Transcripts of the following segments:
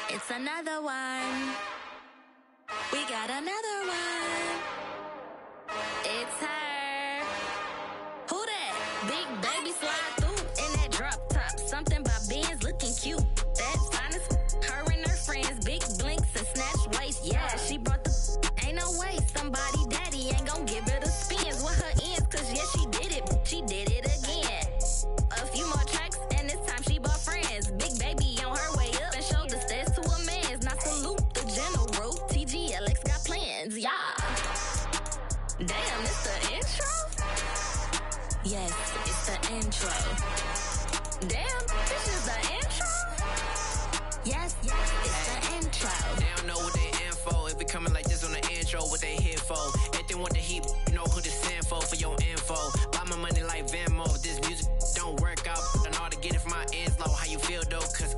It's another one. We got another one. It's her. Who that? Big baby slide through in that drop top. Something by Benz looking cute. That's honest. Her and her friends, big blinks and snatch waist. Yeah, she brought the. Ain't no way somebody daddy ain't gon' give her the spins with her ends. Cause yeah, she did it. She did it again. A few more tracks and this time she bought friends. Big baby on her way up and showed the stairs to a man's. Now salute the general. TGLX got plans, yeah. Damn, it's the intro? Yes, it's the intro. Damn, this is the intro? Yes, it's the intro. They don't know what they in for. If it coming like this on the intro, what they here for? If they want the heat, you know who to send for your info. Buy my money like Venmo. If this music don't work out, I know how to get it from my ends low. How you feel though? Cause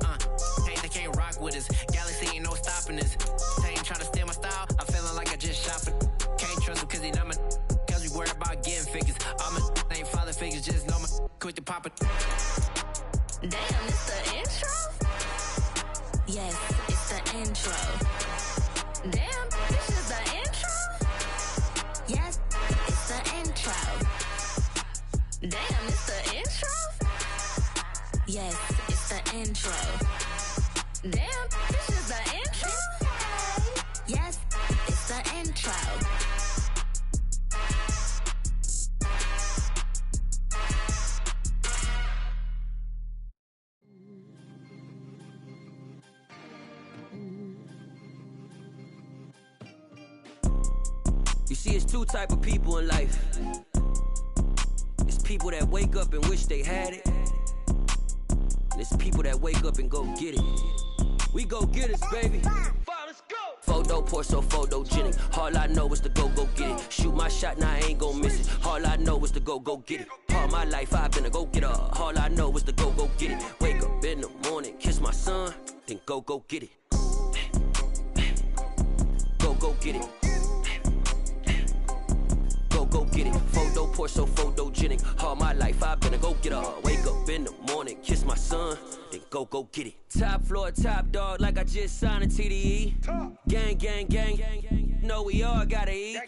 hey, they can't rock with us. Galaxy ain't no stopping us. They ain't trying to steal my style. I'm feeling like I just shot for. Can't trust them cause they not my. Cause we worried about getting figures. All my ain't father figures, just know my quick to pop it. Damn, it's the intro? Yes, it's the intro. Damn, this is the intro? Yes, it's the intro. Damn, it's the intro? Yes, it's the intro. Damn, this is the intro? Yes, it's the intro. You see, it's two type of people in life. It's people that wake up and wish they had it. And it's people that wake up and go get it. We go get it, baby. Let's go. Photo pour so photogenic. All I know is to go get it. Shoot my shot, now I ain't gon' miss it. All I know is to go get it. All my life I've been a go getter. All I know is to go get it. Wake up in the morning, kiss my son, then go get it. Go get it. Go get it. Photo pour so photogenic. All my life I've been a go getter. Wake up in the morning, kiss my son, then go get it. Top floor, top dog, like I just signed a TDE. Gang. Know we all gotta eat.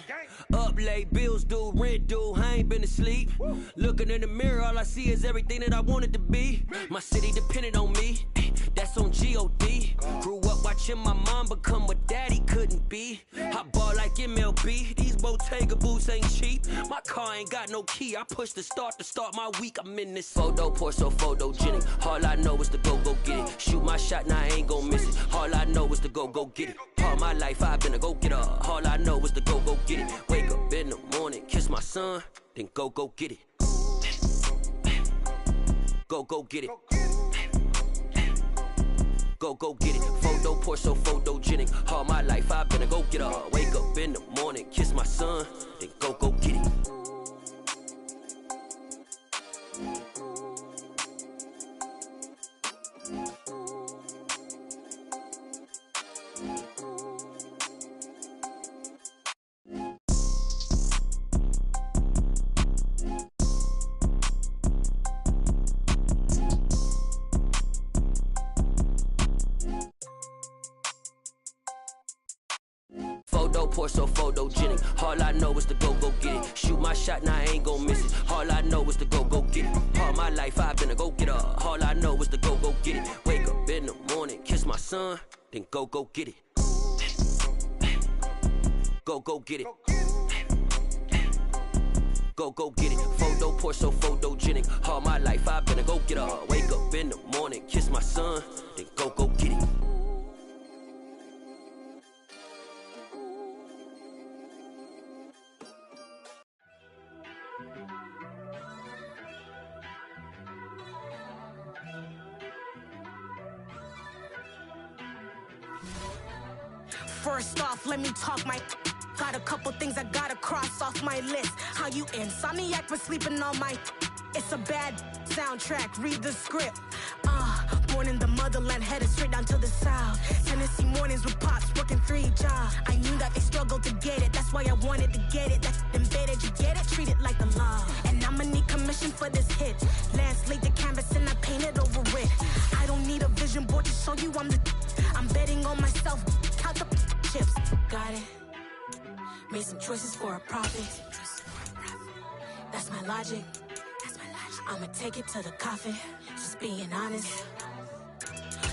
Up late, bills due, rent due, I ain't been asleep. Looking in the mirror, all I see is everything that I wanted to be. My city depended on me, that's on G.O.D. Grew up watching my mom become what daddy couldn't be. I ball like MLB, these Bottega boots ain't cheap. My car ain't got no key, I push the start to start my week. I'm in this photo pour so photogenic. All I know is to go get it. Shoot my shot, now I ain't gon' miss it. All I know is to go get it. All my life I've been a go getter. All I know is to go get it. Wake up in the morning, kiss my son, then go get it. Go get it. Go get it. Photo pour so photogenic. All my life I've been a go getter. Wake up in the morning, kiss my son, then go get it. Photo pour so photogenic. All I know is to go get it. Shoot my shot, now I ain't gon' miss it. All I know is to go get it. All my life I've been a go getter. All I know is to go get it. Wake up in the morning, kiss my son, then go get it. Go get it. Go get it. Photo pour so photogenic. All my life I've been a go getter. Wake up in the morning, kiss my son, then go get it. First off, let me talk my. Got a couple things I gotta cross off my list. How you insomniac for sleeping on my. It's a bad soundtrack, read the script. Born in the motherland, headed straight down to the south. Tennessee mornings with pops, working 3 jobs. I knew that they struggled to get it, that's why I wanted to get it. That's embedded, you get it? Treat it like the law. And I'ma need commission for this hit. Lance laid the canvas and I painted over it. I don't need a vision board to show you I'm the. I'm betting Made some choices for a profit. That's my logic. I'ma take it to the coffin. Just being honest.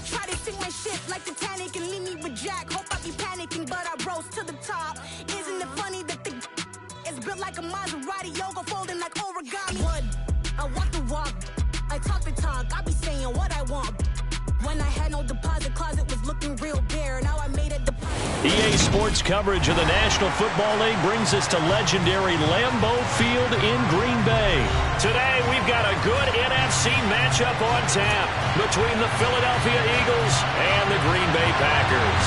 Try to sink my ship like Titanic and leave me with Jack. Hope I be panicking, but I rose to the top. Isn't it funny that the is built like a Maserati, yoga folding like origami? What? I walk the walk, I talk the talk. I be saying what I want. When I had no deposit, closet was looking real bare. Now I made a deposit. EA Sports coverage of the National Football League brings us to legendary Lambeau Field in Green Bay. Today, we've got a good NFC matchup on tap between the Philadelphia Eagles and the Green Bay Packers.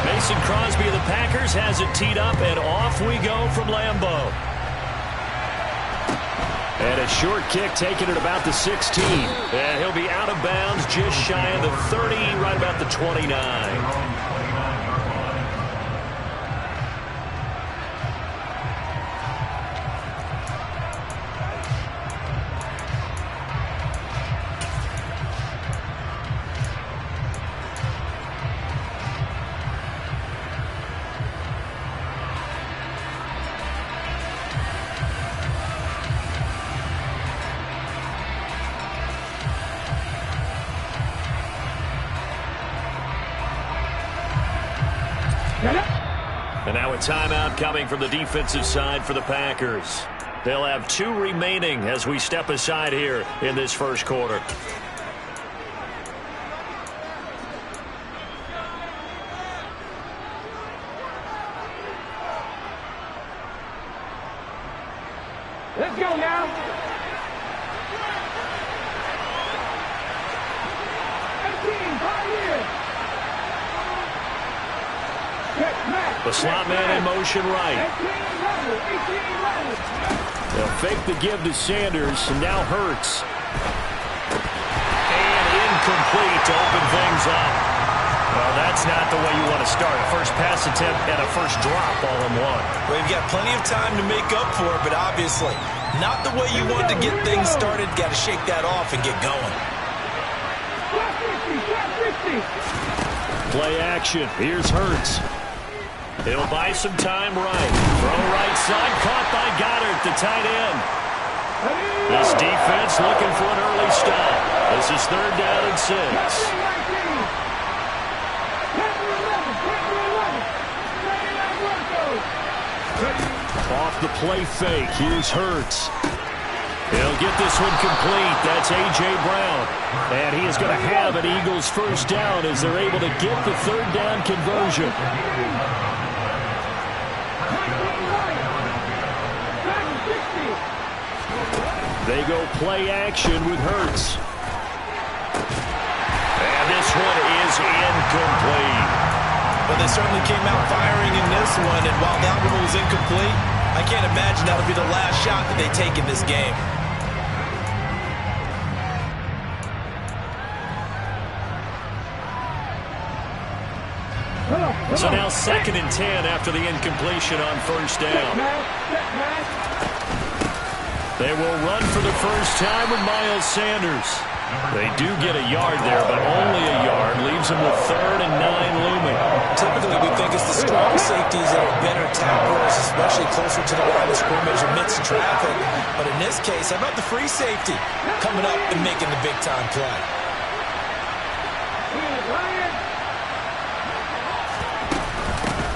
Mason Crosby of the Packers has it teed up, and off we go from Lambeau. And a short kick taken at about the 16. And he'll be out of bounds just shy of the 30, right about the 29. And now a timeout coming from the defensive side for the Packers. They'll have 2 remaining as we step aside here in this first quarter. Let's go now. The slot man in motion right. They'll fake the give to Sanders, and now Hurts. And incomplete to open things up. Well, that's not the way you want to start. A first pass attempt and a first drop all in one. Well, you've got plenty of time to make up for it, but obviously not the way you want to get things started. Got to shake that off and get going. Play action. Here's Hurts. He'll buy some time right. Throw right side, caught by Goddard, the tight end. This defense looking for an early stop. This is 3rd down and 6. Off the play fake, here's Hurts. He'll get this one complete. That's A.J. Brown. And he is going to have an Eagles first down as they're able to get the 3rd down conversion. They go play action with Hurts. And this one is incomplete. Well, they certainly came out firing in this one, and while that one was incomplete, I can't imagine that'll be the last shot that they take in this game. So now 2nd and 10 after the incompletion on first down. They will run for the first time with Miles Sanders. They do get a yard there, but only a yard. Leaves them with 3rd and 9 looming. Typically, we think it's the strong safeties that are better tacklers, especially closer to the line of scrimmage amidst traffic. But in this case, how about the free safety coming up and making the big-time play?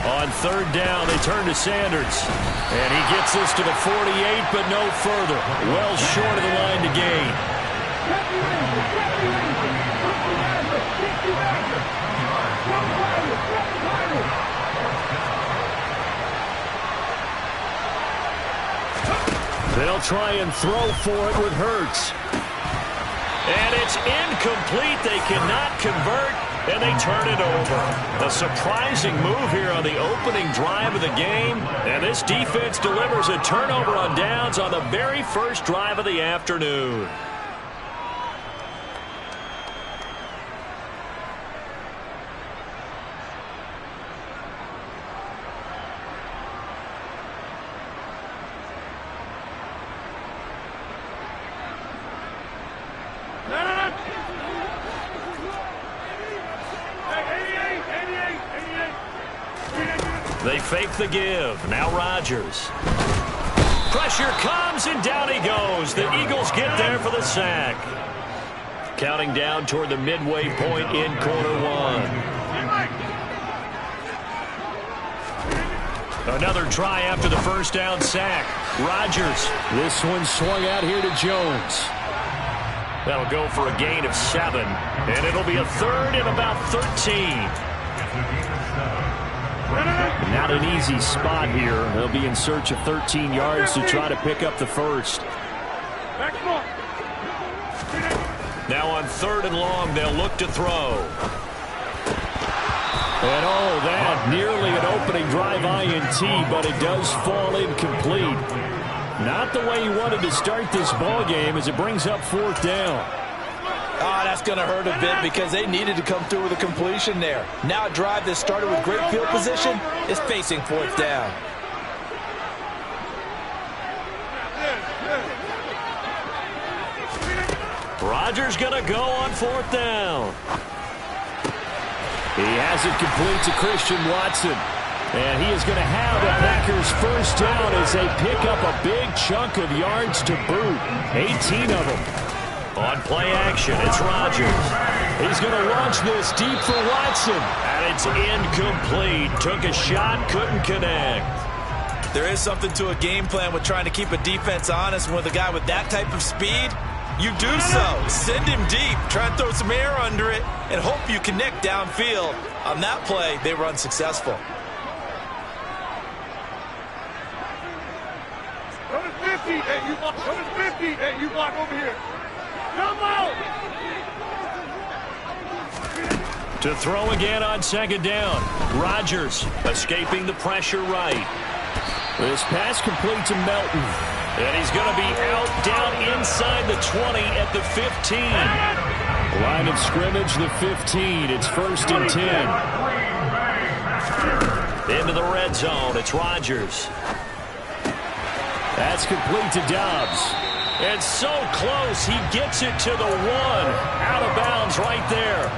On 3rd down, they turn to Sanders. And he gets this to the 48, but no further. Well short of the line to gain. They'll try and throw for it with Hurts. And it's incomplete. They cannot convert, and they turn it over. A surprising move here on the opening drive of the game. And this defense delivers a turnover on downs on the very first drive of the afternoon. They fake the give. Now Rodgers. Pressure comes, and down he goes. The Eagles get there for the sack. Counting down toward the midway point in quarter one. Another try after the first down sack. Rodgers. This one swung out here to Jones. That'll go for a gain of 7. And it'll be a third and about 13. Not an easy spot here. They'll be in search of 13 yards to try to pick up the first. Now on 3rd and long, they'll look to throw. And oh, that nearly an opening drive INT, but it does fall incomplete. Not the way he wanted to start this ball game as it brings up 4th down. Oh, that's going to hurt a bit because they needed to come through with a completion there. Now a drive that started with great field position is facing 4th down. Rodgers going to go on 4th down. He has it complete to Christian Watson. And he is going to have the Packers first down as they pick up a big chunk of yards to boot. 18 of them. On play action, it's Rodgers. He's going to launch this deep for Watson. And it's incomplete. Took a shot, couldn't connect. There is something to a game plan with trying to keep a defense honest. With a guy with that type of speed, you do so. Send him deep. Try and throw some air under it and hope you connect downfield. On that play, they were unsuccessful. Go to 50, and you walk. Go to 50, and you walk over here. Come out! To throw again on 2nd down. Rodgers escaping the pressure right. This pass complete to Melton. And he's going to be out down inside the 20 at the 15. Line of scrimmage, the 15. It's 1st and 10. Into the red zone. It's Rodgers. That's complete to Dobbs. It's so close. He gets it to the 1. Out of bounds right there.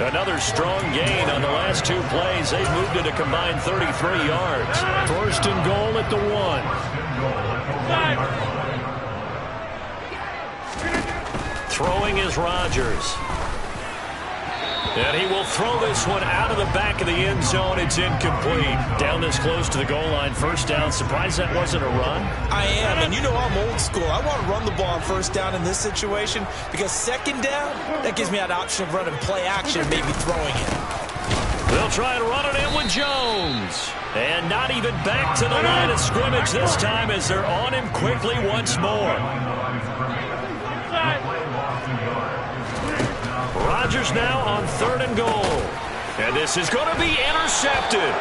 Another strong gain on the last 2 plays. They've moved it a combined 33 yards. 1st and goal at the 1. Throwing is Rodgers. And he will throw this one out of the back of the end zone. It's incomplete. Down this close to the goal line. 1st down. Surprised that wasn't a run? I am, and you know I'm old school. I want to run the ball on 1st down in this situation because 2nd down, that gives me that option of running play action and maybe throwing it. They'll try and run it in with Jones. And not even back to the line of scrimmage this time as they're on him quickly once more. Rodgers now on 3rd and goal. And this is going to be intercepted.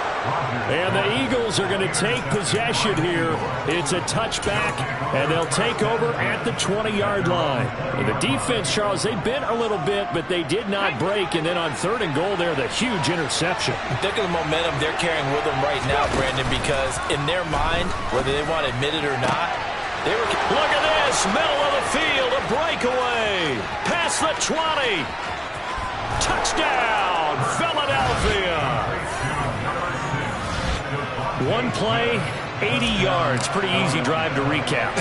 And the Eagles are going to take possession here. It's a touchback, and they'll take over at the 20-yard line. And the defense, Charles, they bent a little bit, but they did not break. And then on 3rd and goal there, the huge interception. Think of the momentum they're carrying with them right now, Brandon, because in their mind, whether they want to admit it or not, they were... Look at this, middle of the field, a breakaway. Past the 20. Touchdown, Philadelphia. One play, 80 yards. Pretty easy drive to recap.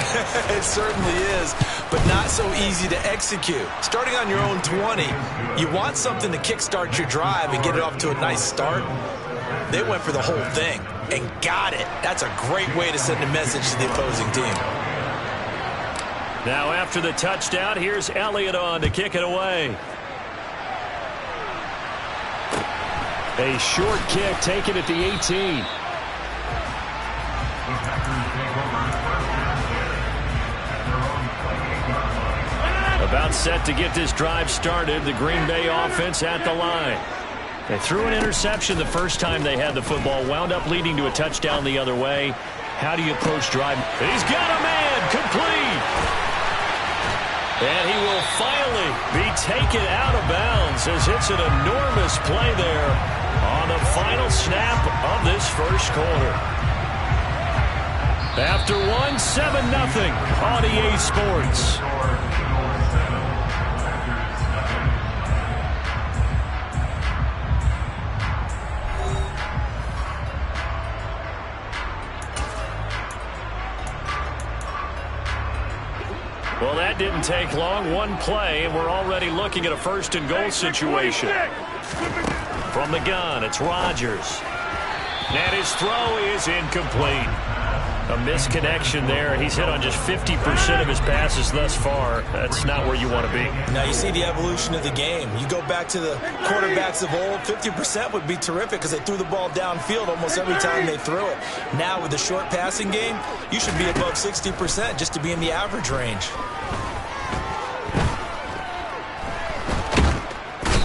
It certainly is, but not so easy to execute. Starting on your own 20, you want something to kickstart your drive and get it off to a nice start. They went for the whole thing and got it. That's a great way to send a message to the opposing team. Now after the touchdown, here's Elliott on to kick it away. A short kick taken at the 18. About set to get this drive started. The Green Bay offense at the line. They threw an interception the first time they had the football. Wound up leading to a touchdown the other way. How do you approach drive? He's got a man. Complete. And he will finally be taken out of bounds as it's an enormous play there on the final snap of this first quarter. After 7-0 on EA Sports. That didn't take long. One play, and we're already looking at a first-and-goal situation. From the gun, it's Rodgers. And his throw is incomplete. A misconnection there. He's hit on just 50% of his passes thus far. That's not where you want to be. Now you see the evolution of the game. You go back to the quarterbacks of old, 50% would be terrific because they threw the ball downfield almost every time they threw it. Now with the short passing game, you should be above 60% just to be in the average range.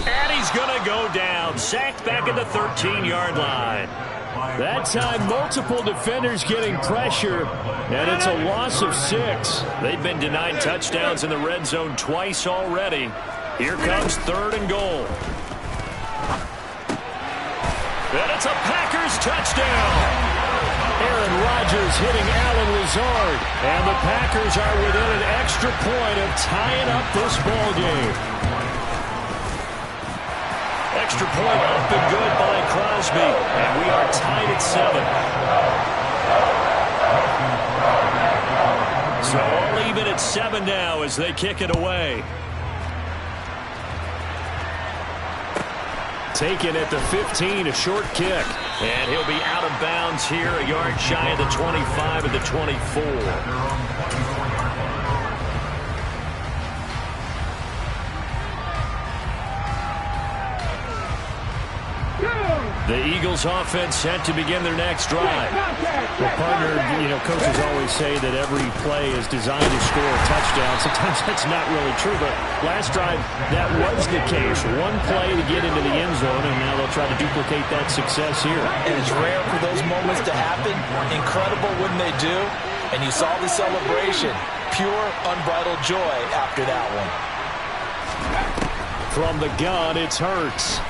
And he's going to go down. Sacked back at the 13-yard line. That time, multiple defenders getting pressure, and it's a loss of 6. They've been denied touchdowns in the red zone twice already. Here comes 3rd and goal. And it's a Packers touchdown. Aaron Rodgers hitting Allen Lazard, and the Packers are within an extra point of tying up this ball game. Extra point up and good by Crosby, and we are tied at 7. So all even at 7 now as they kick it away. Taken at the 15, a short kick, and he'll be out of bounds here, a yard shy of the 25 of the 24. The Eagles offense set to begin their next drive. Well, partner, coaches always say that every play is designed to score a touchdown. Sometimes that's not really true, but last drive, that was the case. One play to get into the end zone, and now they'll try to duplicate that success here. And it's rare for those moments to happen. Incredible when they do. And you saw the celebration. Pure, unbridled joy after that one. From the gun, it's Hurts.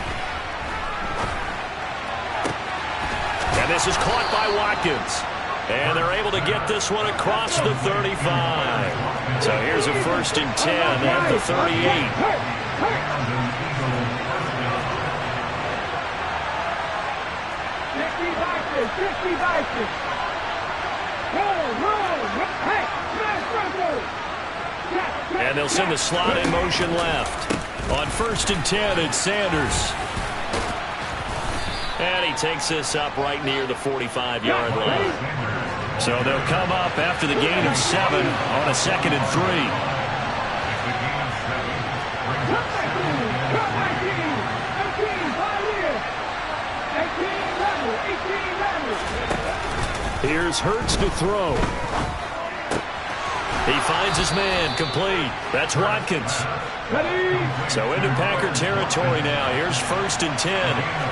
And this is caught by Watkins. And they're able to get this one across the 35. So here's a 1st and 10 at the 38. And they'll send the slot in motion left. On 1st and 10, it's Sanders. And he takes this up right near the 45-yard line. So they'll come up after the gain of 7 on a 2nd and 3. Here's Hurts to throw. He finds his man, complete. That's Watkins. So into Packer territory now. Here's 1st and 10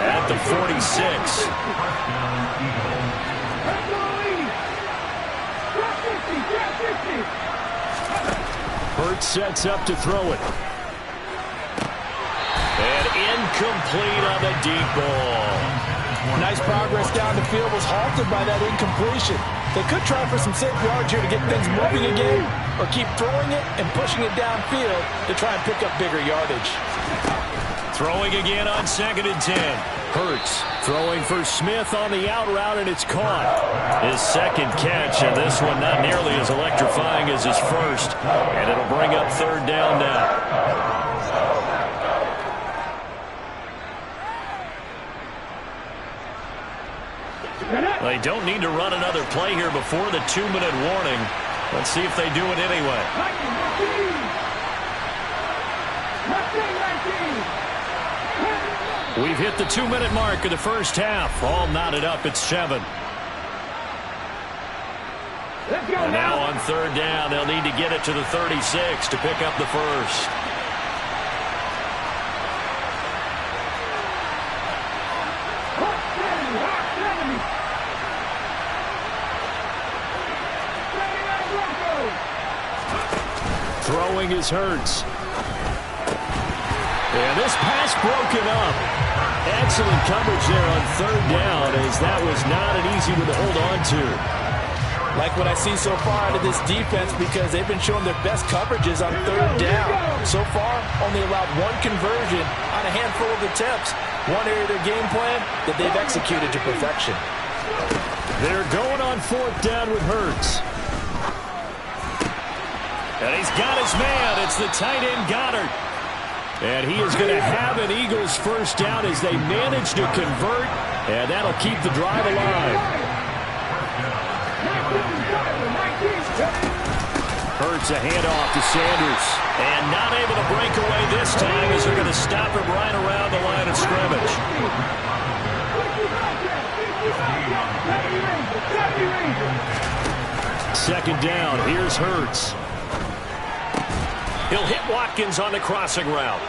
at the 46. Hurts sets up to throw it. And incomplete on the deep ball. Nice progress down the field was halted by that incompletion. They could try for some safe yards here to get things moving again, or keep throwing it and pushing it downfield to try and pick up bigger yardage. Throwing again on 2nd and 10. Hurts throwing for Smith on the out route, and it's caught. His 2nd catch, and this one not nearly as electrifying as his first. And it'll bring up 3rd down now. They don't need to run another play here before the 2-minute warning. Let's see if they do it anyway. We've hit the 2-minute mark of the first half. All knotted up at 7. And now on 3rd down, they'll need to get it to the 36 to pick up the first. Throwing is Hurts. And this pass broken up. Excellent coverage there on 3rd down, as that was not an easy one to hold on to. Like what I see so far out of this defense, because they've been showing their best coverages on 3rd down. So far, only allowed 1 conversion on a handful of attempts. One area of their game plan that they've executed to perfection. They're going on 4th down with Hurts. And he's got his man. It's the tight end, Goddard. And he is going to have an Eagles first down as they manage to convert, and that'll keep the drive alive. Hurts a handoff to Sanders, and not able to break away this time as they're going to stop him right around the line of scrimmage. Second down, here's Hurts. He'll hit Watkins on the crossing route.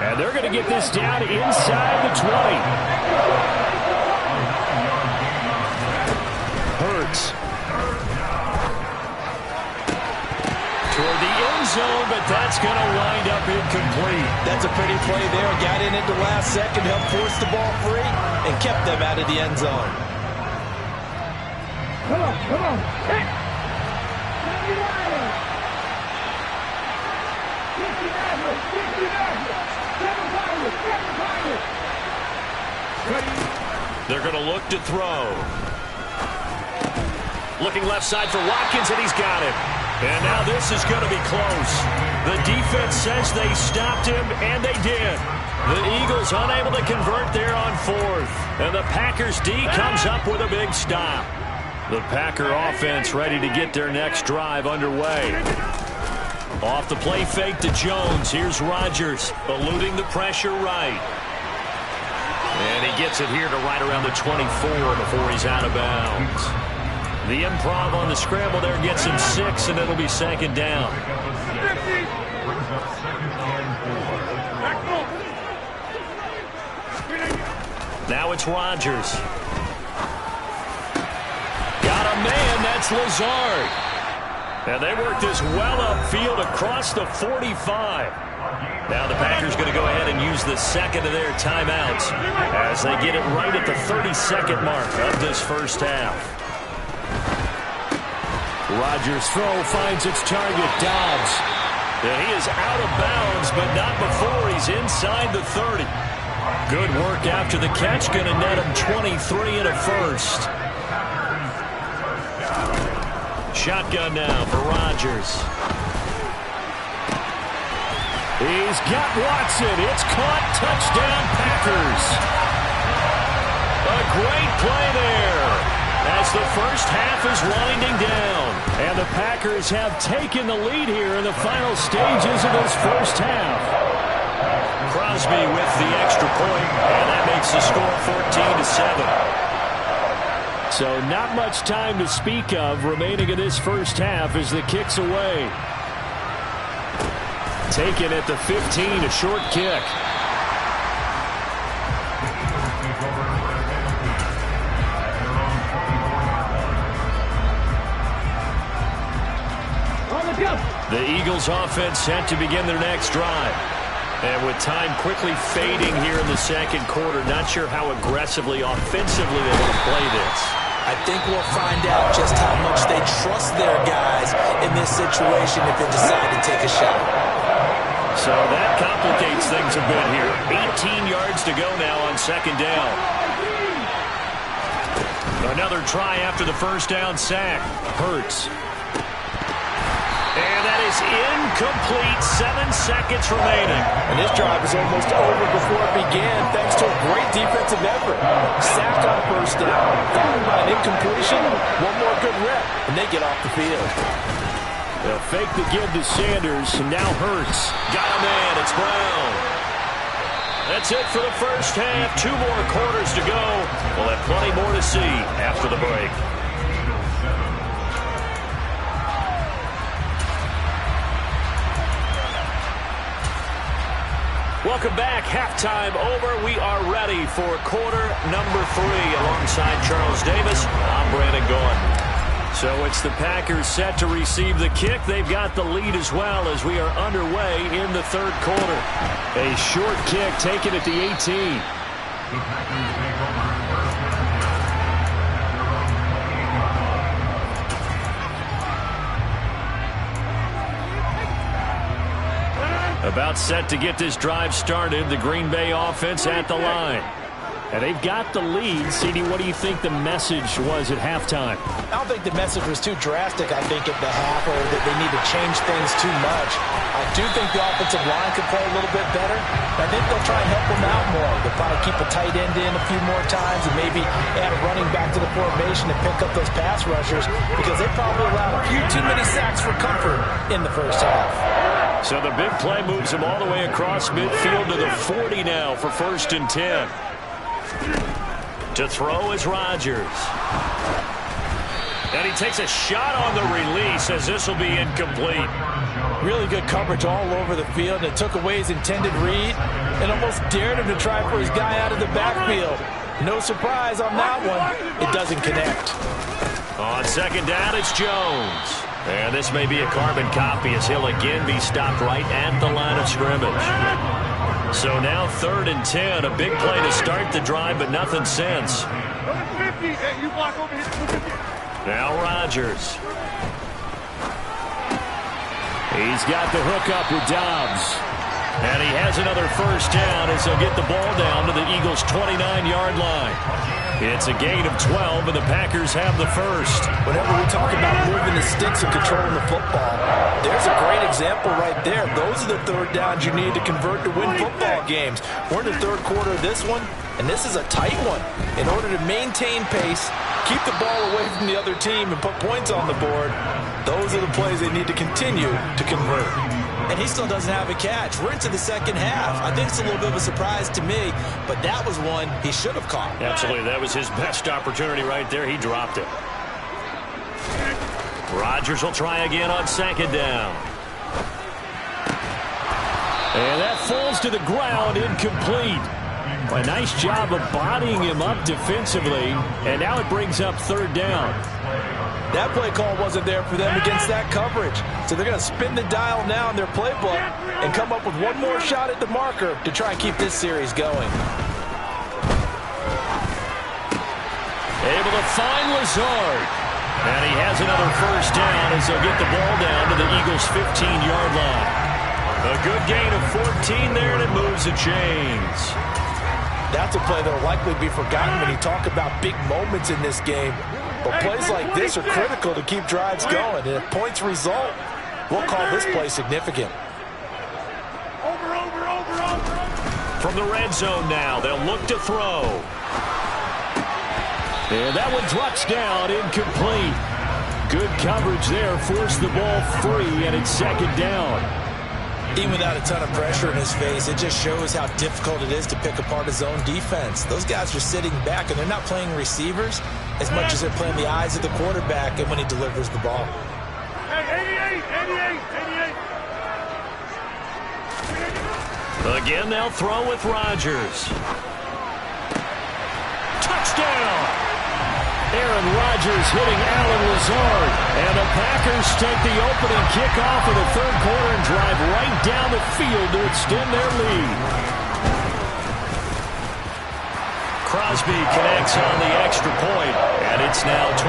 And they're going to get this down inside the 20. Hurts. Toward the end zone, but that's going to wind up incomplete. That's a pretty play there. Got in at the last second, helped force the ball free, and kept them out of the end zone. Come on. Hey. They're going to look to throw. Looking left side for Watkins, and he's got it. And now this is going to be close. The defense says they stopped him, and they did. The Eagles unable to convert there on fourth. And the Packers D comes up with a big stop. The Packer offense ready to get their next drive underway. Off the play fake to Jones. Here's Rodgers eluding the pressure right. And he gets it here to right around the 24 before he's out of bounds. The improv on the scramble there gets him 6, and it'll be second down. Now it's Rodgers. Got a man, that's Lazard. And they work this well upfield across the 45. Now the Packers going to go ahead and use the second of their timeouts as they get it right at the 32nd mark of this first half. Rodgers' throw finds its target, Dobbs. And he is out of bounds, but not before he's inside the 30. Good work after the catch, going to net him 23 and a first. Shotgun now for Rodgers. He's got Watson. It's caught. Touchdown, Packers. A great play there as the first half is winding down. And the Packers have taken the lead here in the final stages of this first half. Crosby with the extra point, and that makes the score 14-7. So not much time to speak of remaining in this first half as the kick's away. Taken at the 15, a short kick. The Eagles offense set to begin their next drive. And with time quickly fading here in the second quarter, not sure how aggressively, offensively they want to play this. I think we'll find out just how much they trust their guys in this situation if they decide to take a shot. So that complicates things a bit here. 18 yards to go now on second down. Another try after the first down sack. Hurts. And that is incomplete. 7 seconds remaining. And this drive is almost over before it began thanks to a great defensive effort. Sacked on first down, followed by an incompletion. One more good rep, and they get off the field. They'll fake the give to Sanders, and now Hurts. Got a man, it's Brown. That's it for the first half. 2 more quarters to go. We'll have plenty more to see after the break. Welcome back. Halftime over. We are ready for quarter number 3 alongside Charles Davis. I'm Brandon Gaudin. So it's the Packers set to receive the kick. They've got the lead as well as we are underway in the third quarter. A short kick taken at the 18. About set to get this drive started. The Green Bay offense at the line. And they've got the lead. CD, what do you think the message was at halftime? I don't think the message was too drastic, I think, at the half, or that they need to change things too much. I do think the offensive line could play a little bit better. I think they'll try and help them out more. They'll probably keep a tight end in a few more times and maybe add a running back to the formation and pick up those pass rushers, because they probably allowed a few too many sacks for comfort in the first half. So the big play moves him all the way across midfield to the 40 now for 1st and 10. To throw is Rodgers. And he takes a shot on the release as this will be incomplete. Really good coverage all over the field, and it took away his intended read and almost dared him to try for his guy out of the backfield. No surprise on that one. It doesn't connect. On 2nd down, it's Jones. And this may be a carbon copy as he'll again be stopped right at the line of scrimmage. So now 3rd and 10, a big play to start the drive, but nothing since. Now Rodgers. He's got the hook up with Dobbs. And he has another 1st down as he'll get the ball down to the Eagles' 29-yard line. It's a gain of 12, and the Packers have the first. Whenever we talk about moving the sticks and controlling the football, there's a great example right there. Those are the 3rd downs you need to convert to win football games. We're in the 3rd quarter of this one, and this is a tight one. In order to maintain pace, keep the ball away from the other team, and put points on the board, those are the plays they need to continue to convert. And he still doesn't have a catch. We're into the 2nd half. I think it's a little bit of a surprise to me, but that was one he should have caught. Absolutely. That was his best opportunity right there. He dropped it. Rodgers will try again on 2nd down. And that falls to the ground, incomplete. A nice job of bodying him up defensively, and now it brings up 3rd down. That play call wasn't there for them against that coverage. So they're going to spin the dial now in their playbook and come up with one more shot at the marker to try and keep this series going. Able to find Lazard. And he has another 1st down as they'll get the ball down to the Eagles' 15-yard line. A good gain of 14 there, and it moves the chains. That's a play that will likely be forgotten when you talk about big moments in this game. But plays like this are critical to keep drives going. And if points result, we'll call this play significant. From the red zone now, they'll look to throw. And that one drops down, incomplete. Good coverage there, forced the ball free, and it's 2nd down. Even without a ton of pressure in his face, it just shows how difficult it is to pick apart his own defense. Those guys are sitting back, and they're not playing receivers as much as they're playing the eyes of the quarterback and when he delivers the ball. Hey, 88. Again, they'll throw with Rodgers. Touchdown! Aaron Rodgers hitting Alan Lazard. And the Packers take the opening kickoff of the 3rd quarter and drive right down the field to extend their lead. Crosby connects on the extra point, and it's now 21-7.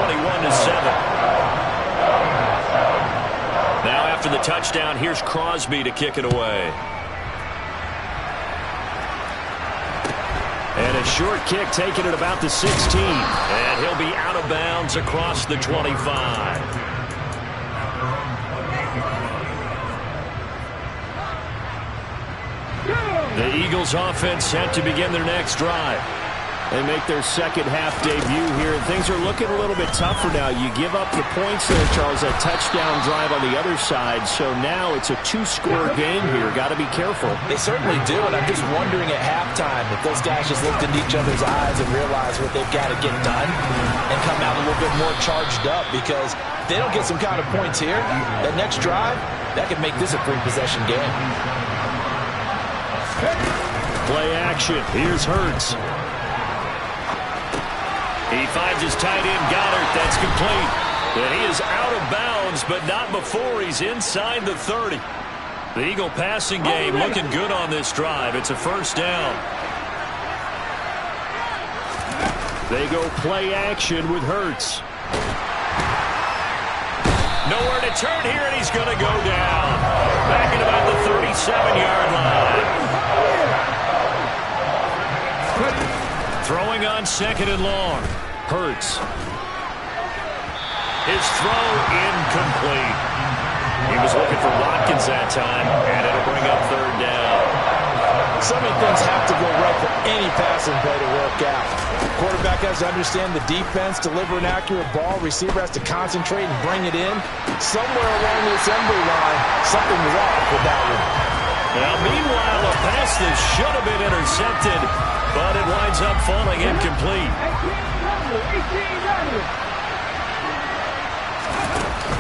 Now after the touchdown, here's Crosby to kick it away. And a short kick taken at about the 16. And he'll be out of bounds across the 25. The Eagles offense set to begin their next drive. They make their 2nd half debut here, and things are looking a little bit tougher now. You give up the points there, Charles, a touchdown drive on the other side, so now it's a 2-score game here. Got to be careful. They certainly do, and I'm just wondering at halftime if those guys just looked into each other's eyes and realized what they've got to get done and come out a little bit more charged up, because if they don't get some kind of points here, that next drive, that could make this a 3-possession game. Play action. Here's Hurts. He finds his tight end, Goddard. That's complete. And he is out of bounds, but not before he's inside the 30. The Eagle passing game looking good on this drive. It's a 1st down. They go play action with Hurts. Nowhere to turn here, and he's going to go down. Back at about the 37-yard line. Throwing on 2nd and long. Hurts. His throw incomplete. He was looking for Watkins that time, and it'll bring up 3rd down. So many things have to go right for any passing play to work out. Quarterback has to understand the defense, deliver an accurate ball. Receiver has to concentrate and bring it in. Somewhere along the assembly line, something was off with that one. Now, meanwhile, a pass that should have been intercepted, but it winds up falling incomplete.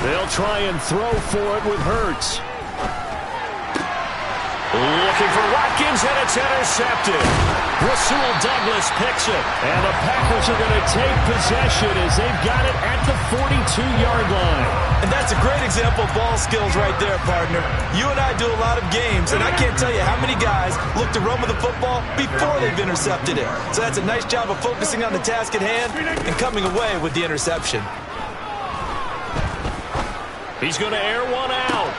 They'll try and throw for it with Hurts. Looking for Watkins, and it's intercepted. Rasul Douglas picks it. And the Packers are going to take possession as they've got it at the 42-yard line. And that's a great example of ball skills right there, partner. You and I do a lot of games, and I can't tell you how many guys look to run with the football before they've intercepted it. So that's a nice job of focusing on the task at hand and coming away with the interception. He's going to air one out.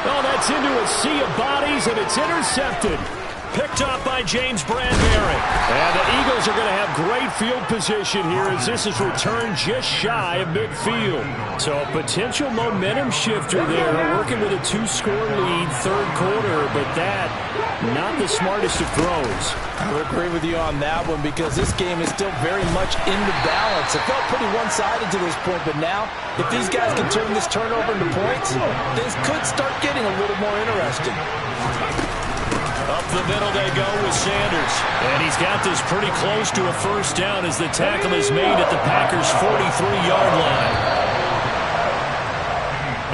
Oh, that's into a sea of bodies, and it's intercepted. Picked up by James Bradbury. And the Eagles are going to have great field position here as this is returned just shy of midfield. So a potential momentum shifter there, working with a 2-score lead, 3rd quarter, but that, not the smartest of throws. I would agree with you on that one because this game is still very much in the balance. It felt pretty one-sided to this point, but now, if these guys can turn this turnover into points, this could start getting a little more interesting. Up the middle they go with Sanders. And he's got this pretty close to a 1st down as the tackle is made at the Packers' 43-yard line.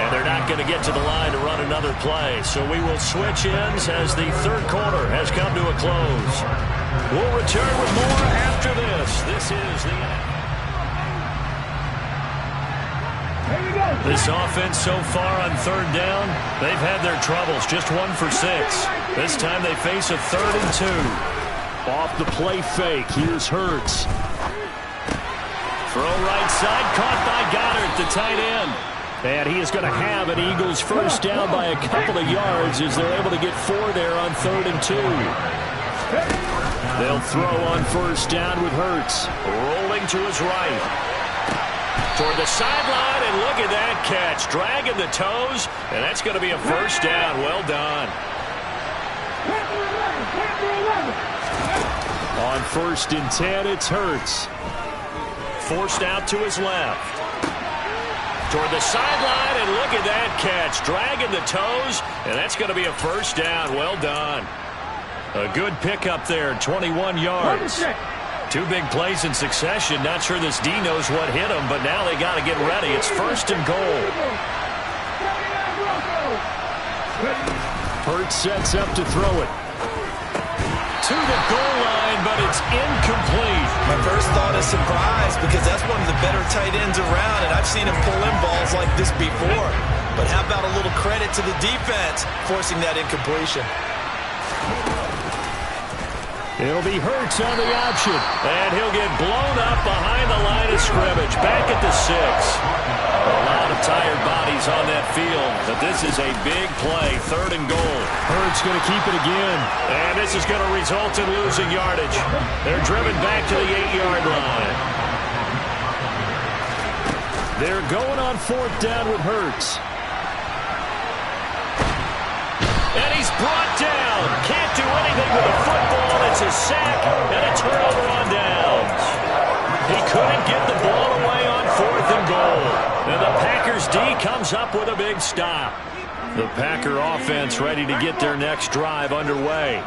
And they're not going to get to the line to run another play. So we will switch ends as the 3rd quarter has come to a close. We'll return with more after this. This is This offense so far on 3rd down, they've had their troubles. Just 1 for 6. This time they face a 3rd and 2. Off the play fake, here's Hurts. Throw right side, caught by Goddard, the tight end. And he is going to have an Eagles 1st down by a couple of yards as they're able to get 4 there on 3rd and 2. They'll throw on 1st down with Hurts. Rolling to his right. Toward the sideline, and look at that catch. Dragging the toes, and that's going to be a 1st down. Well done. On 1st and 10, it's Hurts. Forced out to his left. Toward the sideline, and look at that catch. Dragging the toes, and that's going to be a 1st down. Well done. A good pickup there, 21 yards. 2 big plays in succession. Not sure this D knows what hit him, but now they got to get ready. It's 1st and goal. Hurts sets up to throw it. To the goal line, but it's incomplete. My first thought is surprise because that's one of the better tight ends around, and I've seen him pull in balls like this before. But how about a little credit to the defense forcing that incompletion? It'll be Hurts on the option. And he'll get blown up behind the line of scrimmage. Back at the 6. A lot of tired bodies on that field. But this is a big play. 3rd and goal. Hurts going to keep it again. And this is going to result in losing yardage. They're driven back to the 8-yard line. They're going on 4th down with Hurts. And he's brought down. Can't do anything with the football. It's a sack and a turnover on downs. He couldn't get the ball away on 4th and goal. And the Packers D comes up with a big stop. The Packer offense ready to get their next drive underway.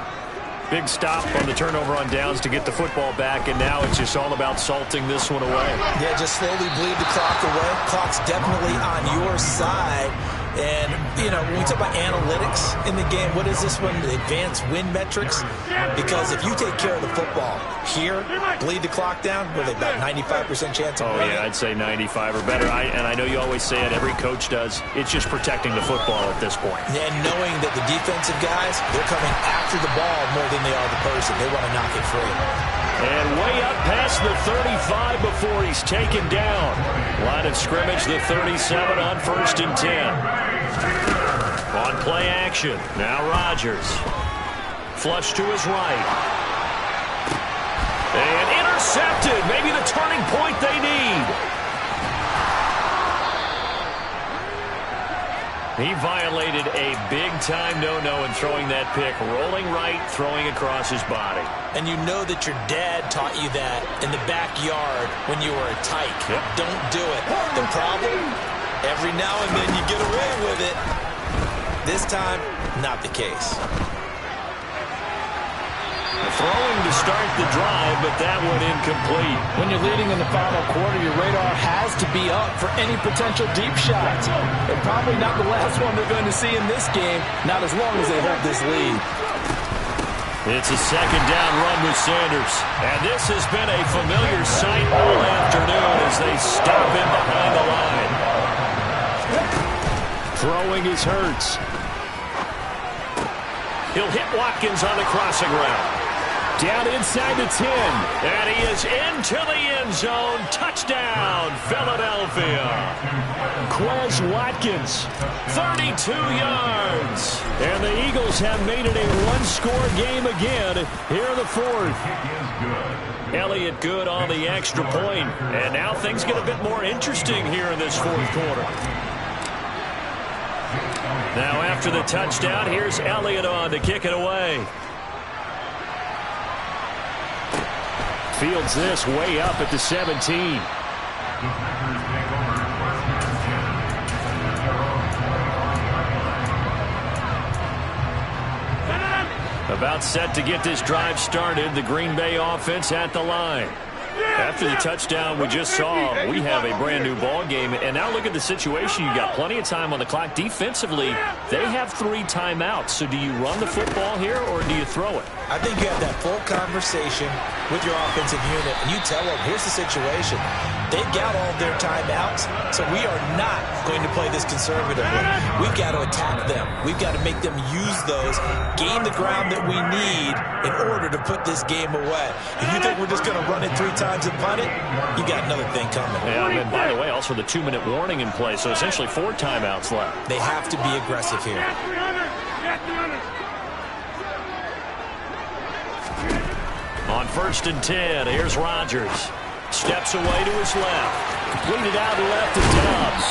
Big stop on the turnover on downs to get the football back, and now it's just all about salting this one away. Yeah, just slowly bleed the clock away. Clock's definitely on your side. And, you know, when we talk about analytics in the game, what is this one? The advanced win metrics? Because if you take care of the football here, bleed the clock down, what are they, about 95% chance of winning? Yeah, I'd say 95 or better. And I know you always say it, every coach does. It's just protecting the football at this point. And knowing that the defensive guys, they're coming after the ball more than they are the person. They want to knock it free. And way up past the 35 before he's taken down. Line of scrimmage, the 37 on 1st and 10. On play action, now Rodgers. Flush to his right. And maybe the turning point they need. He violated a big-time no-no in throwing that pick. Rolling right, throwing across his body. And you know that your dad taught you that in the backyard when you were a tyke. Yep. Don't do it. The problem? Every now and then you get away with it. This time, not the case. Throwing to start the drive, but that one incomplete. When you're leading in the final quarter, your radar has to be up for any potential deep shots. And probably not the last one they're going to see in this game, not as long as they hold this lead. It's a second down run with Sanders. And this has been a familiar sight all afternoon as they stop him behind the line. Throwing is Hurts. He'll hit Watkins on the crossing route. Down inside the 10. And he is into the end zone. Touchdown, Philadelphia. Quez Watkins. 32 yards. And the Eagles have made it a one-score game again here in the fourth. Elliott good on the extra point. And now things get a bit more interesting here in this fourth quarter. Now after the touchdown, here's Elliott on to kick it away. Fields this way up at the 17. About set to get this drive started, the Green Bay offense at the line. After the touchdown we just saw, we have a brand new ball game. And now look at the situation. You got plenty of time on the clock. Defensively, they have 3 timeouts. So do you run the football here or do you throw it? I think you have that full conversation with your offensive unit, and you tell them, here's the situation. They've got all their timeouts, so we are not going to play this conservatively. We've got to attack them. We've got to make them use those, gain the ground that we need in order to put this game away. If you think we're just going to run it 3 times and punt it, you got another thing coming. Yeah, and by the way, also the 2-minute warning in play, so essentially 4 timeouts left. They have to be aggressive here. On 1st and 10, here's Rodgers. Steps away to his left. Completed out left to Dobbs.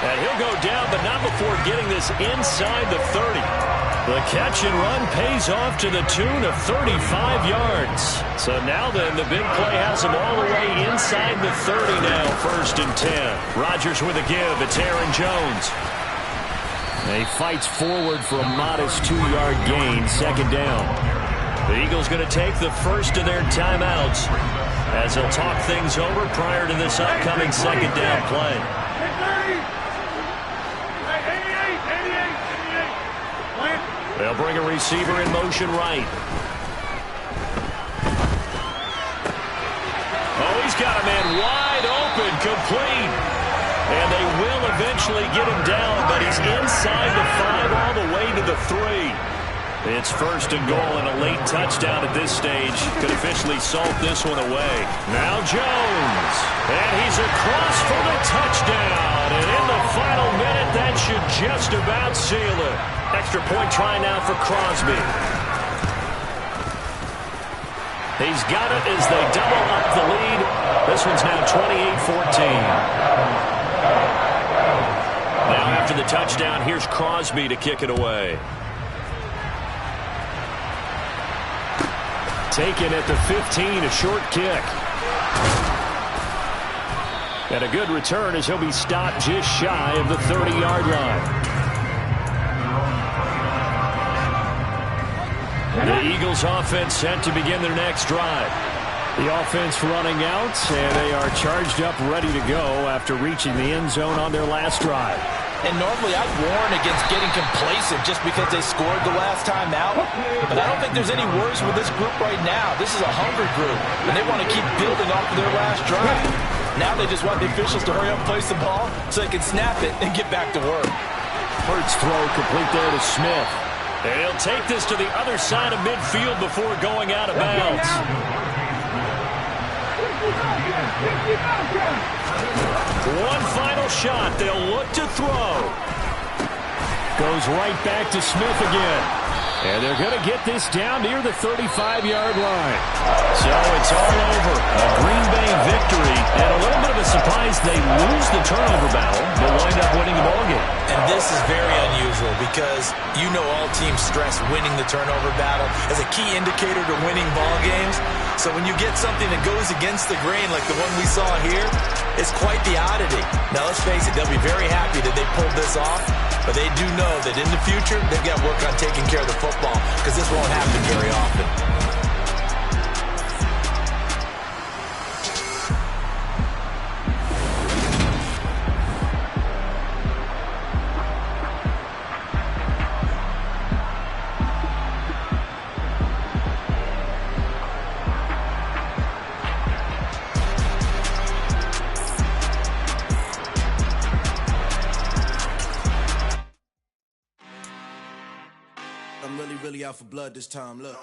And he'll go down, but not before getting this inside the 30. The catch and run pays off to the tune of 35 yards. So now then, the big play has him all the way inside the 30 now, 1st and 10. Rodgers with a give. It's Aaron Jones. And he fights forward for a modest 2-yard gain, 2nd down. The Eagles going to take the first of their timeouts as they'll talk things over prior to this upcoming 2nd down play. They'll bring a receiver in motion right. Oh, he's got a man wide open, complete. And they will eventually get him down, but he's inside the 5 all the way to the 3. It's 1st and goal, and a late touchdown at this stage could officially salt this one away. Now Jones, and he's across for the touchdown. And in the final minute, that should just about seal it. Extra point try now for Crosby. He's got it as they double up the lead. This one's now 28-14. Now after the touchdown, here's Crosby to kick it away. Taken at the 15, a short kick. And a good return as he'll be stopped just shy of the 30-yard line. The Eagles offense set to begin their next drive. The offense running out, and they are charged up, ready to go after reaching the end zone on their last drive. And normally I'd warn against getting complacent just because they scored the last time out. But I don't think there's any worries with this group right now. This is a hungry group, and they want to keep building off of their last drive. Now they just want the officials to hurry up and place the ball so they can snap it and get back to work. Hurts throw complete there to Smith. And he'll take this to the other side of midfield before going out of bounds. One final shot. They'll look to throw. Goes right back to Smith again. And they're going to get this down near the 35-yard line. So it's all over. A Green Bay victory. And a little bit of a surprise, they lose the turnover battle, but wind up winning the ballgame. And this is very unusual because you know all teams stress winning the turnover battle as a key indicator to winning ball games. So when you get something that goes against the grain like the one we saw here, it's quite the oddity. Now let's face it, they'll be very happy that they pulled this off, but they do know that in the future they've got to work on taking care of the football because this won't happen very often. I'm really out for blood this time, look.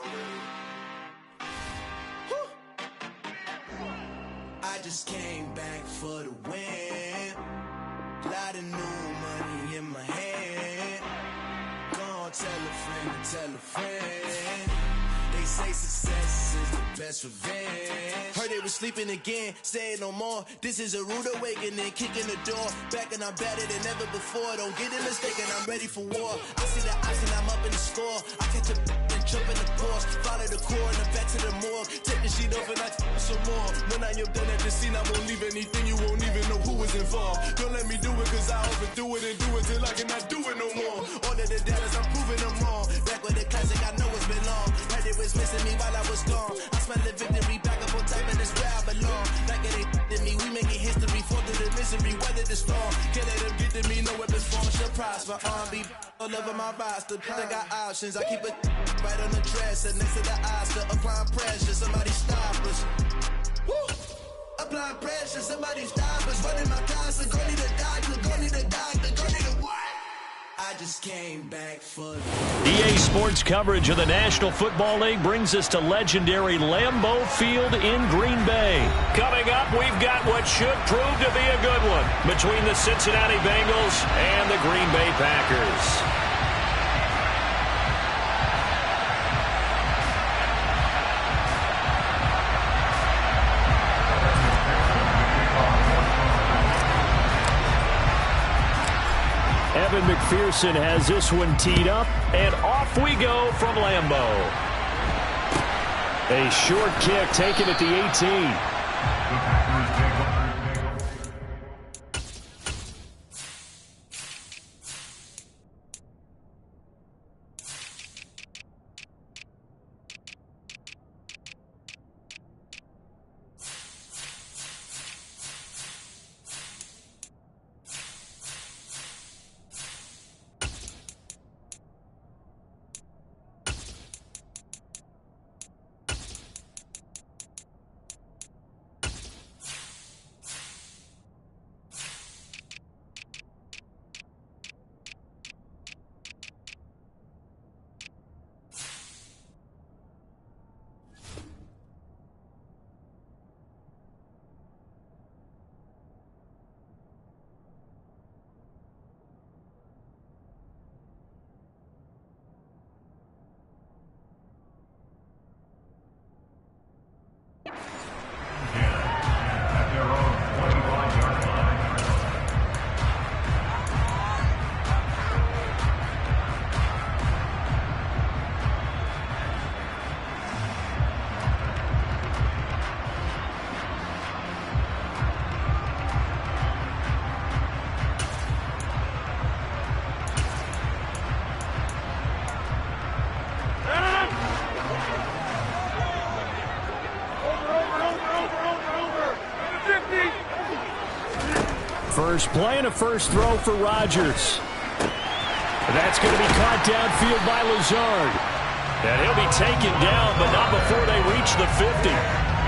I just came back for the win. Lot of new money in my hand. Gonna tell a friend to tell a friend. They say success is the best revenge. Heard they were sleeping again, say it no more. This is a rude awakening, kicking the door. Back and I'm better than ever before. Don't get it mistaken, I'm ready for war. I see the ice and I'm up in the score. I catch a and jump in the course. Follow the core and the back to the morgue. Take the sheet off and I some more. When I am done at the scene, I won't leave anything. You won't even know who was involved. Don't let me do it cause I overdo it and do it till I cannot do it no more. All of the doubters, I'm proving them wrong. Back with the classic, I know it's been long. Heard it was missing me while I was gone. I smell the victory, back up on time, and it's where I belong. Like it ain't to me, we making history, fall through the misery, weather the storm. Can't let them get to me, no weapons form, surprise for R&B. All over my roster, I got options. I keep it right on the dresser, next to the Oscar, applying pressure. Somebody stop us. Woo! Applying pressure, somebody stop us. Running my casa, go need a doctor, go need a doctor, go need a what? I just came back for EA Sports coverage of the National Football League brings us to legendary Lambeau Field in Green Bay. Coming up, we've got what should prove to be a good one between the Cincinnati Bengals and the Green Bay Packers. Evan McPherson has this one teed up, and off we go from Lambeau. A short kick taken at the 18. First play and a first throw for Rodgers. That's going to be caught downfield by Lazard. And he'll be taken down, but not before they reach the 50.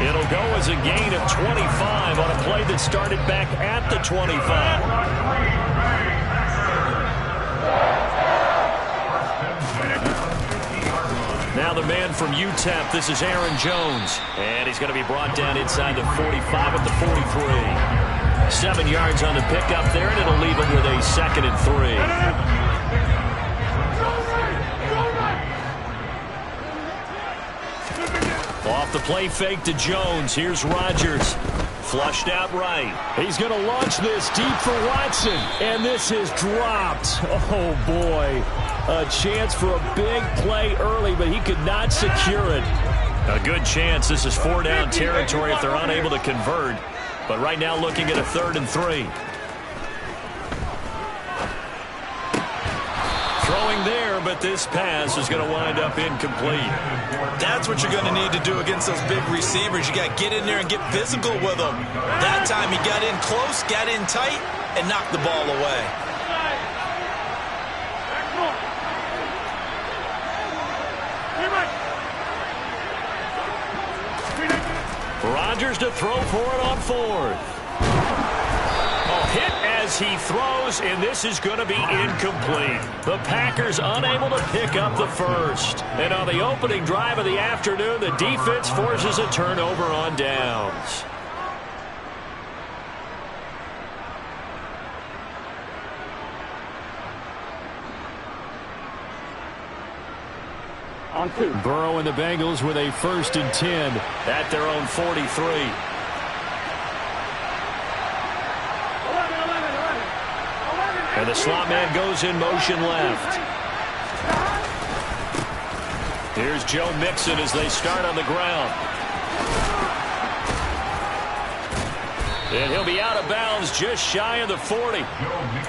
It'll go as a gain of 25 on a play that started back at the 25. Now the man from UTEP, this is Aaron Jones. And he's going to be brought down inside the 45 at the 43. 7 yards on the pickup there, and it'll leave him with a 2nd and 3. Off the play fake to Jones. Here's Rodgers. Flushed out right. He's going to launch this deep for Watson. And this is dropped. Oh, boy. A chance for a big play early, but he could not secure it. A good chance. This is 4-down territory if they're unable to convert. But right now looking at a 3rd and 3. Throwing there, but this pass is going to wind up incomplete. That's what you're going to need to do against those big receivers. You got to get in there and get physical with them. That time he got in close, got in tight, and knocked the ball away. Rodgers to throw for it on 4th. Hit as he throws, and this is going to be incomplete. The Packers unable to pick up the first. And on the opening drive of the afternoon, the defense forces a turnover on downs. On 2. Burrow and the Bengals with a 1st and 10 at their own 43. And the slot man goes in motion left. Here's Joe Mixon as they start on the ground. And he'll be out of bounds just shy of the 40.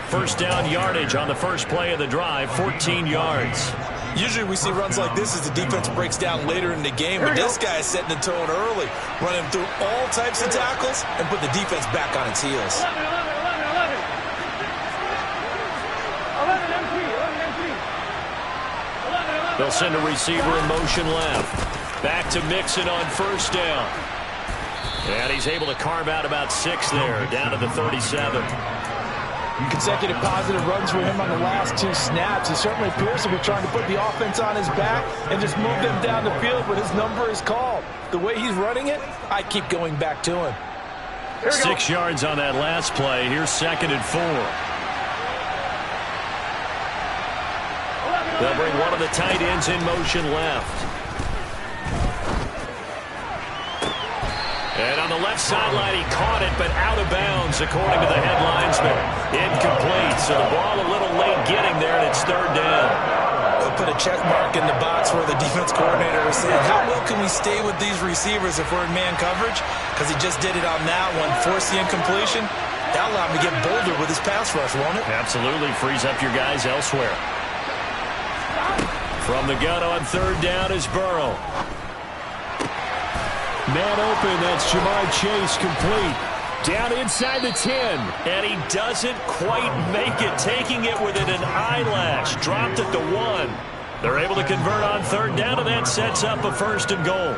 1st down yardage on the first play of the drive, 14 yards. Usually we see runs like this as the defense breaks down later in the game, but this guy is setting the tone early, running through all types of tackles and put the defense back on its heels. They'll send a receiver in motion left. Back to Mixon on 1st down. And he's able to carve out about 6 there, down to the 37. Consecutive positive runs for him on the last 2 snaps. He certainly appears to be trying to put the offense on his back and just move them down the field when his number is called. The way he's running it, I keep going back to him. 6 yards on that last play. Here's 2nd and 4. They'll bring one of the tight ends in motion left. And on the left sideline, he caught it, but out of bounds, according to the head linesman. Incomplete, so the ball a little late getting there, and it's 3rd down. They'll put a check mark in the box where the defense coordinator was saying, how well can we stay with these receivers if we're in man coverage? Because he just did it on that one, forced the incompletion. That'll allow him to get bolder with his pass rush, won't it? Absolutely, frees up your guys elsewhere. From the gun on 3rd down is Burrow. Man open, that's Jamar Chase, complete. Down inside the 10. And he doesn't quite make it, taking it within an eyelash. Dropped at the 1. They're able to convert on 3rd down, and that sets up a 1st and goal.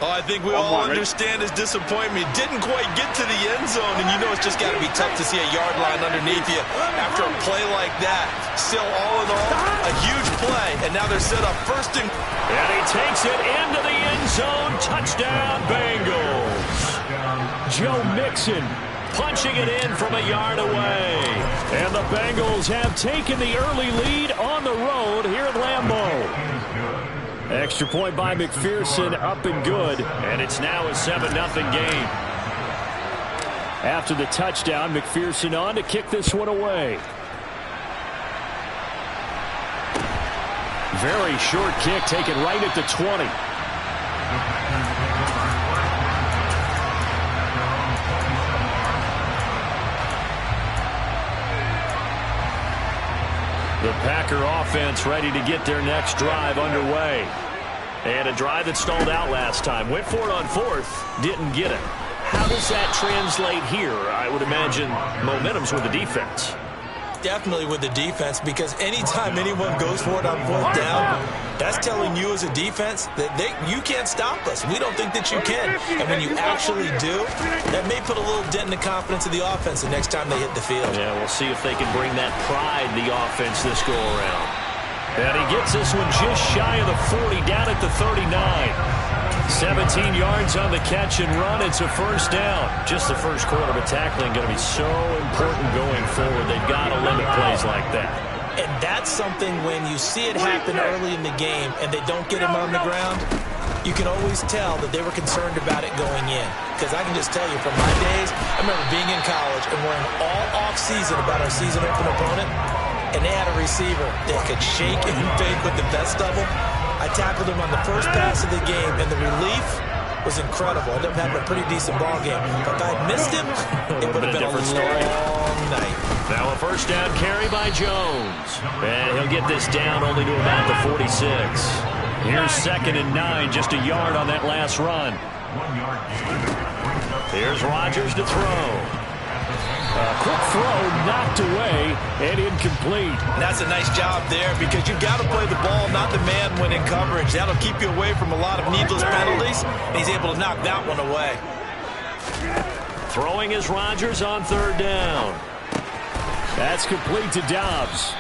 Oh, I think we all understand his disappointment. Didn't quite get to the end zone, and you know it's just got to be tough to see a yard line underneath you after a play like that. Still, all in all, a huge play, and now they're set up 1st and... And he takes it into the end zone. Touchdown, Bengals. Joe Mixon punching it in from a yard away. And the Bengals have taken the early lead on the road here at Lambeau. Extra point by McPherson, up and good. And it's now a 7-0 game. After the touchdown, McPherson on to kick this one away. Very short kick, taken right at the 20. The Packer offense ready to get their next drive underway. And a drive that stalled out last time. Went for it on 4th, didn't get it. How does that translate here? I would imagine momentum's with the defense. Definitely with the defense, because anytime anyone goes for it on 4th down, that's telling you as a defense that you can't stop us. We don't think that you can. And when you actually do, that may put a little dent in the confidence of the offense the next time they hit the field. Yeah, we'll see if they can bring that pride in the offense this go-around. And he gets this one just shy of the 40, down at the 39. 17 yards on the catch and run. It's a 1st down. Just the first quarter, but tackling going to be so important going forward. They've got to limit plays like that. And that's something when you see it happen early in the game and they don't get him on the ground, you can always tell that they were concerned about it going in. Because I can just tell you from my days, I remember being in college and worrying all off-season about our season open opponent, and they had a receiver that could shake and fake with the best of them. I tackled him on the first pass of the game, and the relief was incredible. I ended up having a pretty decent ball game. But if I had missed him, it would have been a long night. Now a first down carry by Jones. And he'll get this down only to about the 46. Here's 2nd and 9, just a yard on that last run. Here's Rodgers to throw. A quick throw knocked away and incomplete. And that's a nice job there because you've got to play the ball, not the man when in coverage. That'll keep you away from a lot of needless penalties, and he's able to knock that one away. Throwing is Rodgers on 3rd down. That's complete to Dobbs.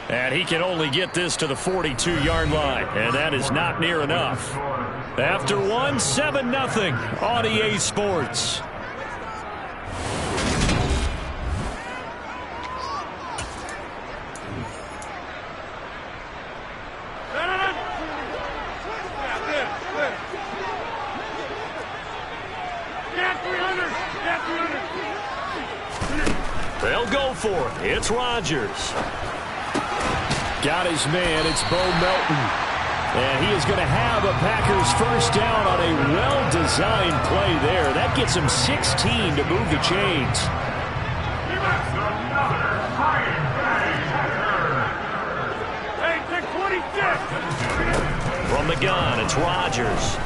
And he can only get this to the 42-yard line, and that is not near enough. After one, 7-0 on EA Sports. They'll go for it. It's Rodgers. Got his man. It's Bo Melton. And he is going to have a Packers first down on a well-designed play there. That gets him 16 to move the chains. From the gun, it's Rodgers.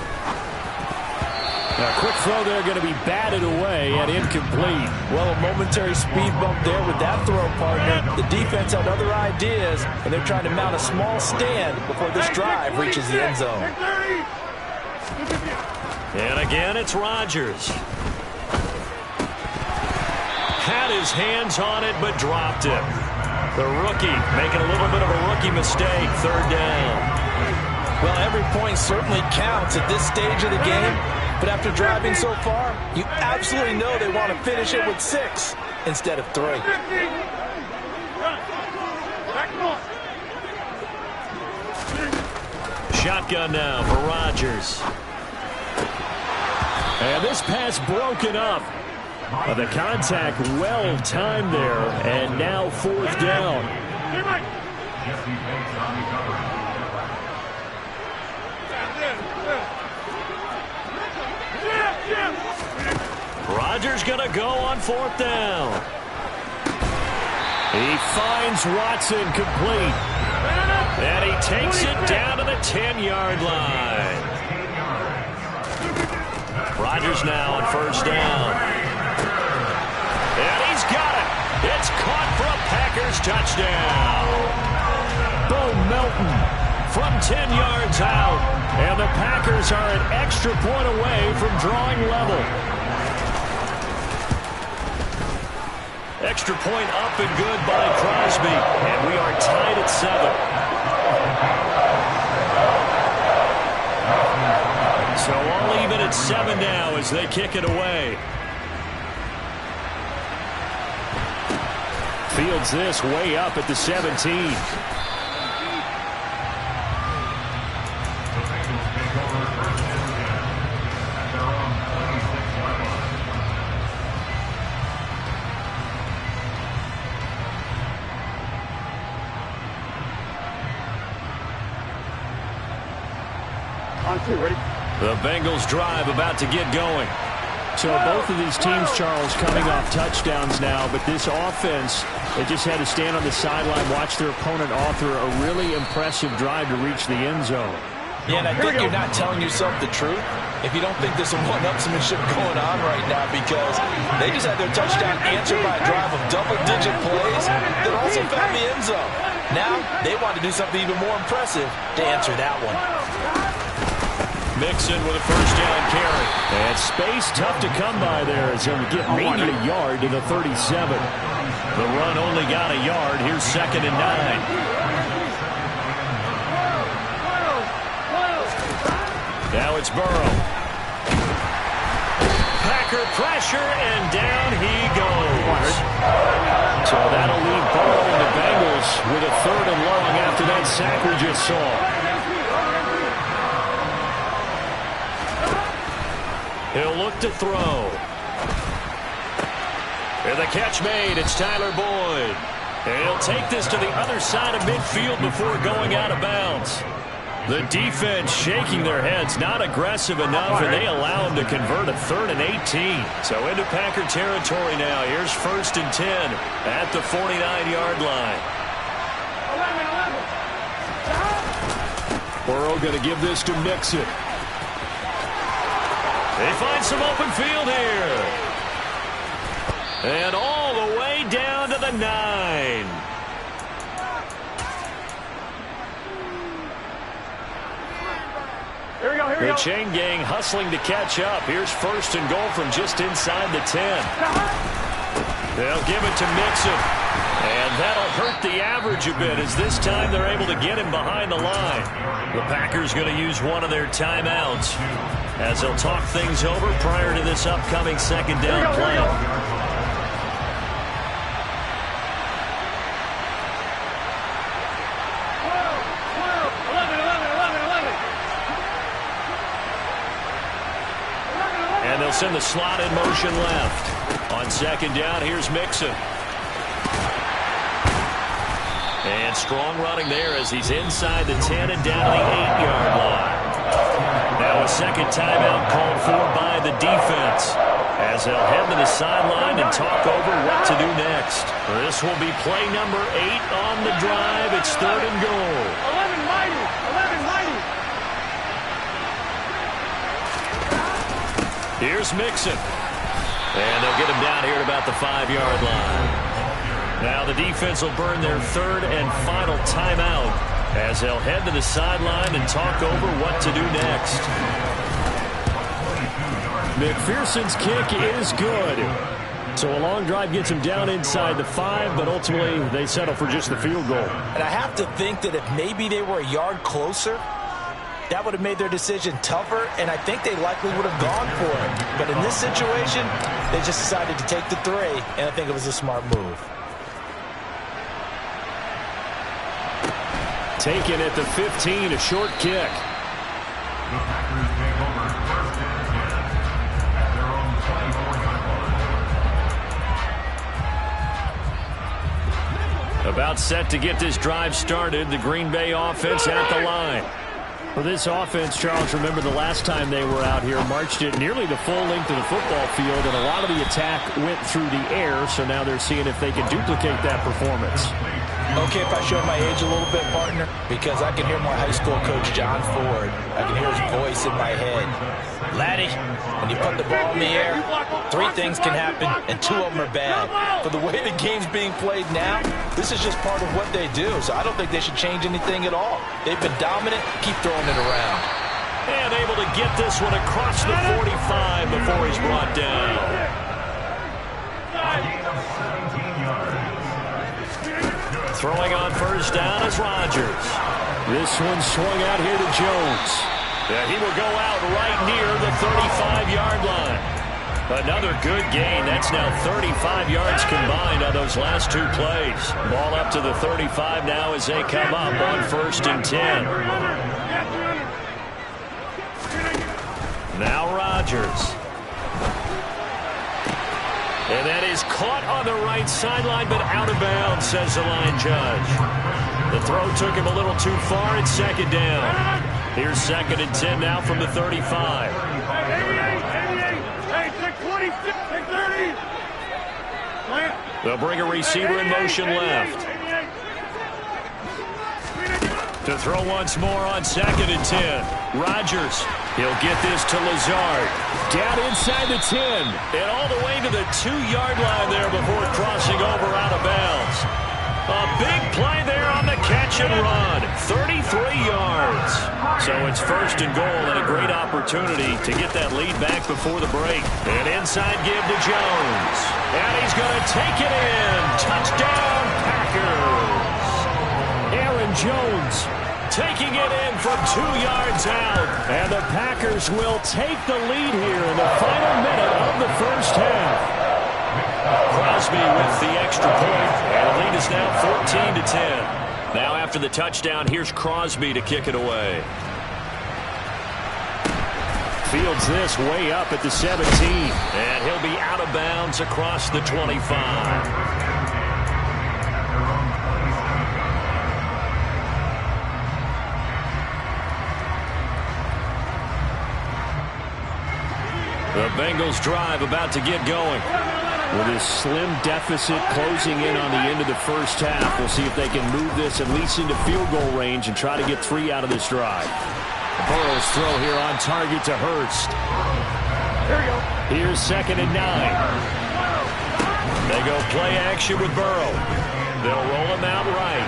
A quick throw there going to be batted away and incomplete. Well, a momentary speed bump there with that throw, partner. The defense had other ideas, and they're trying to mount a small stand before this drive reaches the end zone. And again, it's Rodgers. Had his hands on it, but dropped it. The rookie making a little bit of a rookie mistake, 3rd down. Well, every point certainly counts at this stage of the game. But after driving so far, you absolutely know they want to finish it with 6 instead of 3. Shotgun now for Rodgers. And this pass broken up. The contact well timed there, and now 4th down. Rodgers going to go on 4th down. He finds Watson complete. And he takes it down to the 10-yard line. Rodgers now on 1st down. And he's got it. It's caught for a Packers touchdown. Bo Melton from 10 yards out. And the Packers are an extra point away from drawing level. Extra point up and good by Crosby. And we are tied at 7. So all even at 7 now as they kick it away. Fields this way up at the 17. Ready? The Bengals drive about to get going. So both of these teams, Charles, coming off touchdowns now, but this offense, they just had to stand on the sideline, watch their opponent author a really impressive drive to reach the end zone. Yeah, and I think you're not telling yourself the truth if you don't think there's some one-upsmanship going on right now, because they just had their touchdown answered by a drive of double-digit plays that also found the end zone. Now they want to do something even more impressive to answer that one. Mixon with a first down carry. And space tough to come by there as he'll get maybe a yard to the 37. The run only got a yard. Here's 2nd and 9. Now it's Burrow. Packer pressure, and down he goes. So that'll leave Burrow and the Bengals with a 3rd and long after that sack we just saw. He'll look to throw. And the catch made. It's Tyler Boyd. And he'll take this to the other side of midfield before going out of bounds. The defense shaking their heads, not aggressive enough, and they allow him to convert a 3rd and 18. So into Packer territory now. Here's 1st and 10 at the 49-yard line. 11. Burrow going to give this to Mixon. They find some open field here. And all the way down to the 9. Here we go, here we The go. chain gang hustling to catch up. Here's 1st and goal from just inside the 10. They'll give it to Mixon. And that'll hurt the average a bit as this time they're able to get him behind the line. The Packers going to use one of their timeouts as they'll talk things over prior to this upcoming 2nd down play. And they'll send the slot in motion left. On 2nd down, here's Mixon. And strong running there as he's inside the 10 and down to the 8-yard line. Now a 2nd timeout called for by the defense as they'll head to the sideline and talk over what to do next. This will be play number 8 on the drive. It's 3rd and goal. 11 mighty. 11 mighty. Here's Mixon. And they'll get him down here at about the 5-yard line. Now the defense will burn their 3rd and final timeout as they'll head to the sideline and talk over what to do next. McPherson's kick is good. So a long drive gets him down inside the 5, but ultimately they settle for just the field goal. And I have to think that if maybe they were a yard closer, that would have made their decision tougher, and I think they likely would have gone for it. But in this situation, they just decided to take the 3, and I think it was a smart move. Taken at the 15, a short kick. About set to get this drive started, the Green Bay offense at the line. For this offense, Charles, remember the last time they were out here, marched it nearly the full length of the football field, and a lot of the attack went through the air, so now they're seeing if they can duplicate that performance. Okay, if I show my age a little bit, partner, because I can hear my high school coach, John Ford. I can hear his voice in my head. Laddie, when you put the ball in the air, 3 things can happen, and 2 of them are bad. For the way the game's being played now, this is just part of what they do, so I don't think they should change anything at all. They've been dominant. Keep throwing it around. And able to get this one across the 45 before he's brought down. Throwing on 1st down is Rodgers. This one swung out here to Jones. Yeah, he will go out right near the 35-yard line. Another good gain. That's now 35 yards combined on those last 2 plays. Ball up to the 35 now as they come up on 1st and 10. Now Rodgers. And that is caught on the right sideline, but out of bounds, says the line judge. The throw took him a little too far. It's 2nd down. Here's 2nd and 10 now from the 35. 620, 630. They'll bring a receiver in motion left. To throw once more on 2nd and 10. Rodgers. He'll get this to Lazard. Down inside the 10. And all the way to the 2-yard line there before crossing over out of bounds. A big play there on the catch and run. 33 yards. So it's 1st and goal and a great opportunity to get that lead back before the break. And inside give to Jones. And he's going to take it in. Touchdown, Packers. Aaron Jones taking it in from 2 yards out. And the Packers will take the lead here in the final minute of the 1st half. Crosby with the extra point. And the lead is now 14-10. Now after the touchdown, here's Crosby to kick it away. Fields this way up at the 17. And he'll be out of bounds across the 25. The Bengals drive about to get going. With this slim deficit closing in on the end of the first half, we'll see if they can move this at least into field goal range and try to get 3 out of this drive. Burrow's throw here on target to Hurst. Here's 2nd and 9. They go play action with Burrow. They'll roll him out right.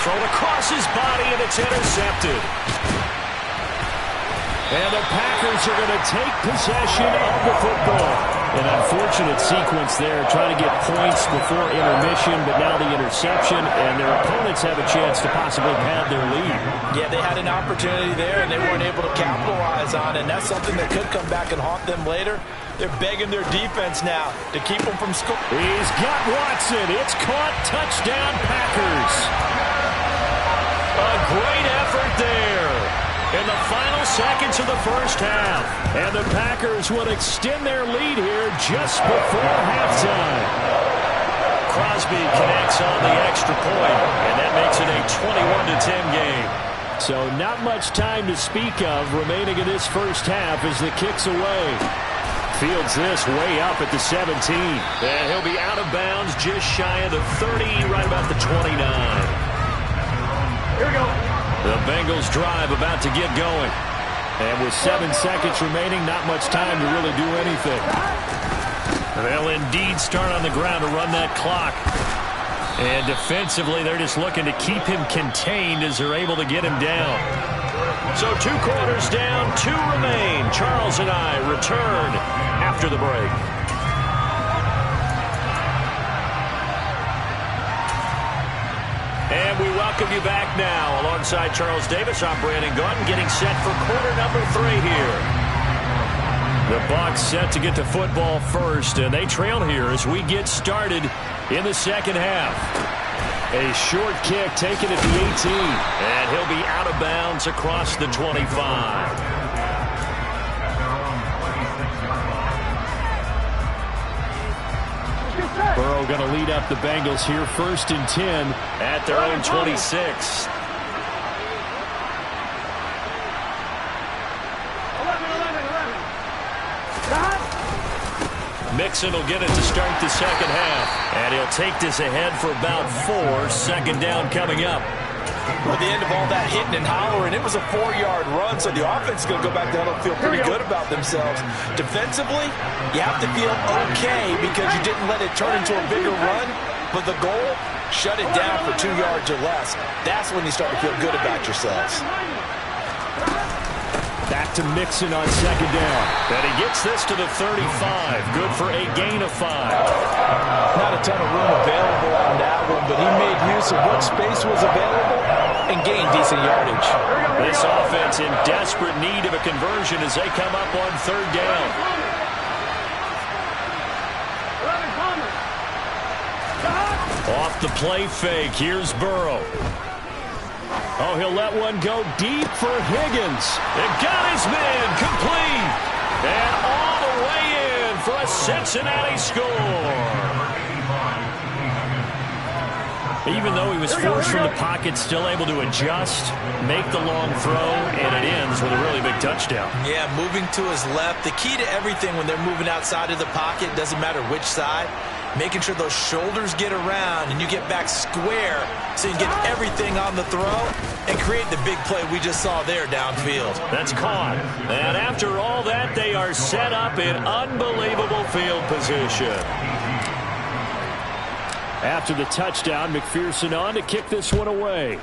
Thrown across his body, and it's intercepted. And the Packers are going to take possession of the football. An unfortunate sequence there, trying to get points before intermission, but now the interception, and their opponents have a chance to possibly pad their lead. Yeah, they had an opportunity there, and they weren't able to capitalize on it, and that's something that could come back and haunt them later. They're begging their defense now to keep them from scoring. He's got Watson. It's caught. Touchdown, Packers. A great effort there in the final seconds of the first half. And the Packers would extend their lead here just before halftime. Crosby connects on the extra point, and that makes it a 21-10 game. So not much time to speak of remaining in this first half as the kick's away. Fields this way up at the 17. And he'll be out of bounds just shy of the 30, right about the 29. Here we go. The Bengals drive about to get going. And with 7 seconds remaining, not much time to really do anything. They'll indeed start on the ground to run that clock. And defensively, they're just looking to keep him contained as they're able to get him down. So 2 quarters down, 2 remain. Charles and I return after the break. And we welcome you back now. Alongside Charles Davis, I'm Brandon Gaudin, getting set for quarter number 3 here. The Bucs set to get to football first, and they trail here as we get started in the second half. A short kick taken at the 18, and he'll be out of bounds across the 25. Burrow going to lead up the Bengals here, 1st and 10 at their own 26. Mixon will get it to start the second half. And he'll take this ahead for about 4. Second down coming up. At the end of all that hitting and hollering, it was a 4-yard run, so the offense is going to go back down and feel pretty good about themselves. Defensively, you have to feel okay because you didn't let it turn into a bigger run, but the goal, shut it down for 2 yards or less. That's when you start to feel good about yourselves. Back to Mixon on second down. And he gets this to the 35. Good for a gain of 5. Not a ton of room available on that one, but he made use of what space was available and gained decent yardage. This offense in desperate need of a conversion as they come up on 3rd down. Off the play fake. Here's Burrow. Oh, he'll let one go deep for Higgins. And got his man complete. And all the way in for a Cincinnati score. Even though he was forced from the pocket, still able to adjust, make the long throw, and it ends with a really big touchdown. Yeah, moving to his left. The key to everything when they're moving outside of the pocket, doesn't matter which side, making sure those shoulders get around and you get back square so you can get everything on the throw and create the big play we just saw there downfield. That's caught. And after all that, they are set up in unbelievable field position. After the touchdown, McPherson on to kick this one away.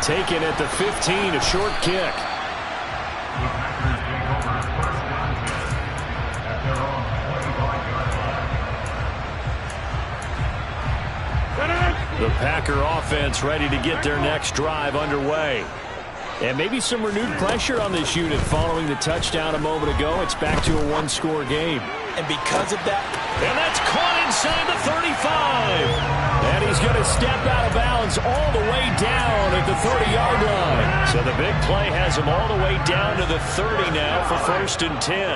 Taken at the 15, a short kick. The Packer offense ready to get their next drive underway. And maybe some renewed pressure on this unit following the touchdown a moment ago. It's back to a 1-score game. And because of that, and that's caught inside the 35. And he he's going to step out of bounds all the way down at the 30-yard line. So the big play has him all the way down to the 30 now for 1st and 10.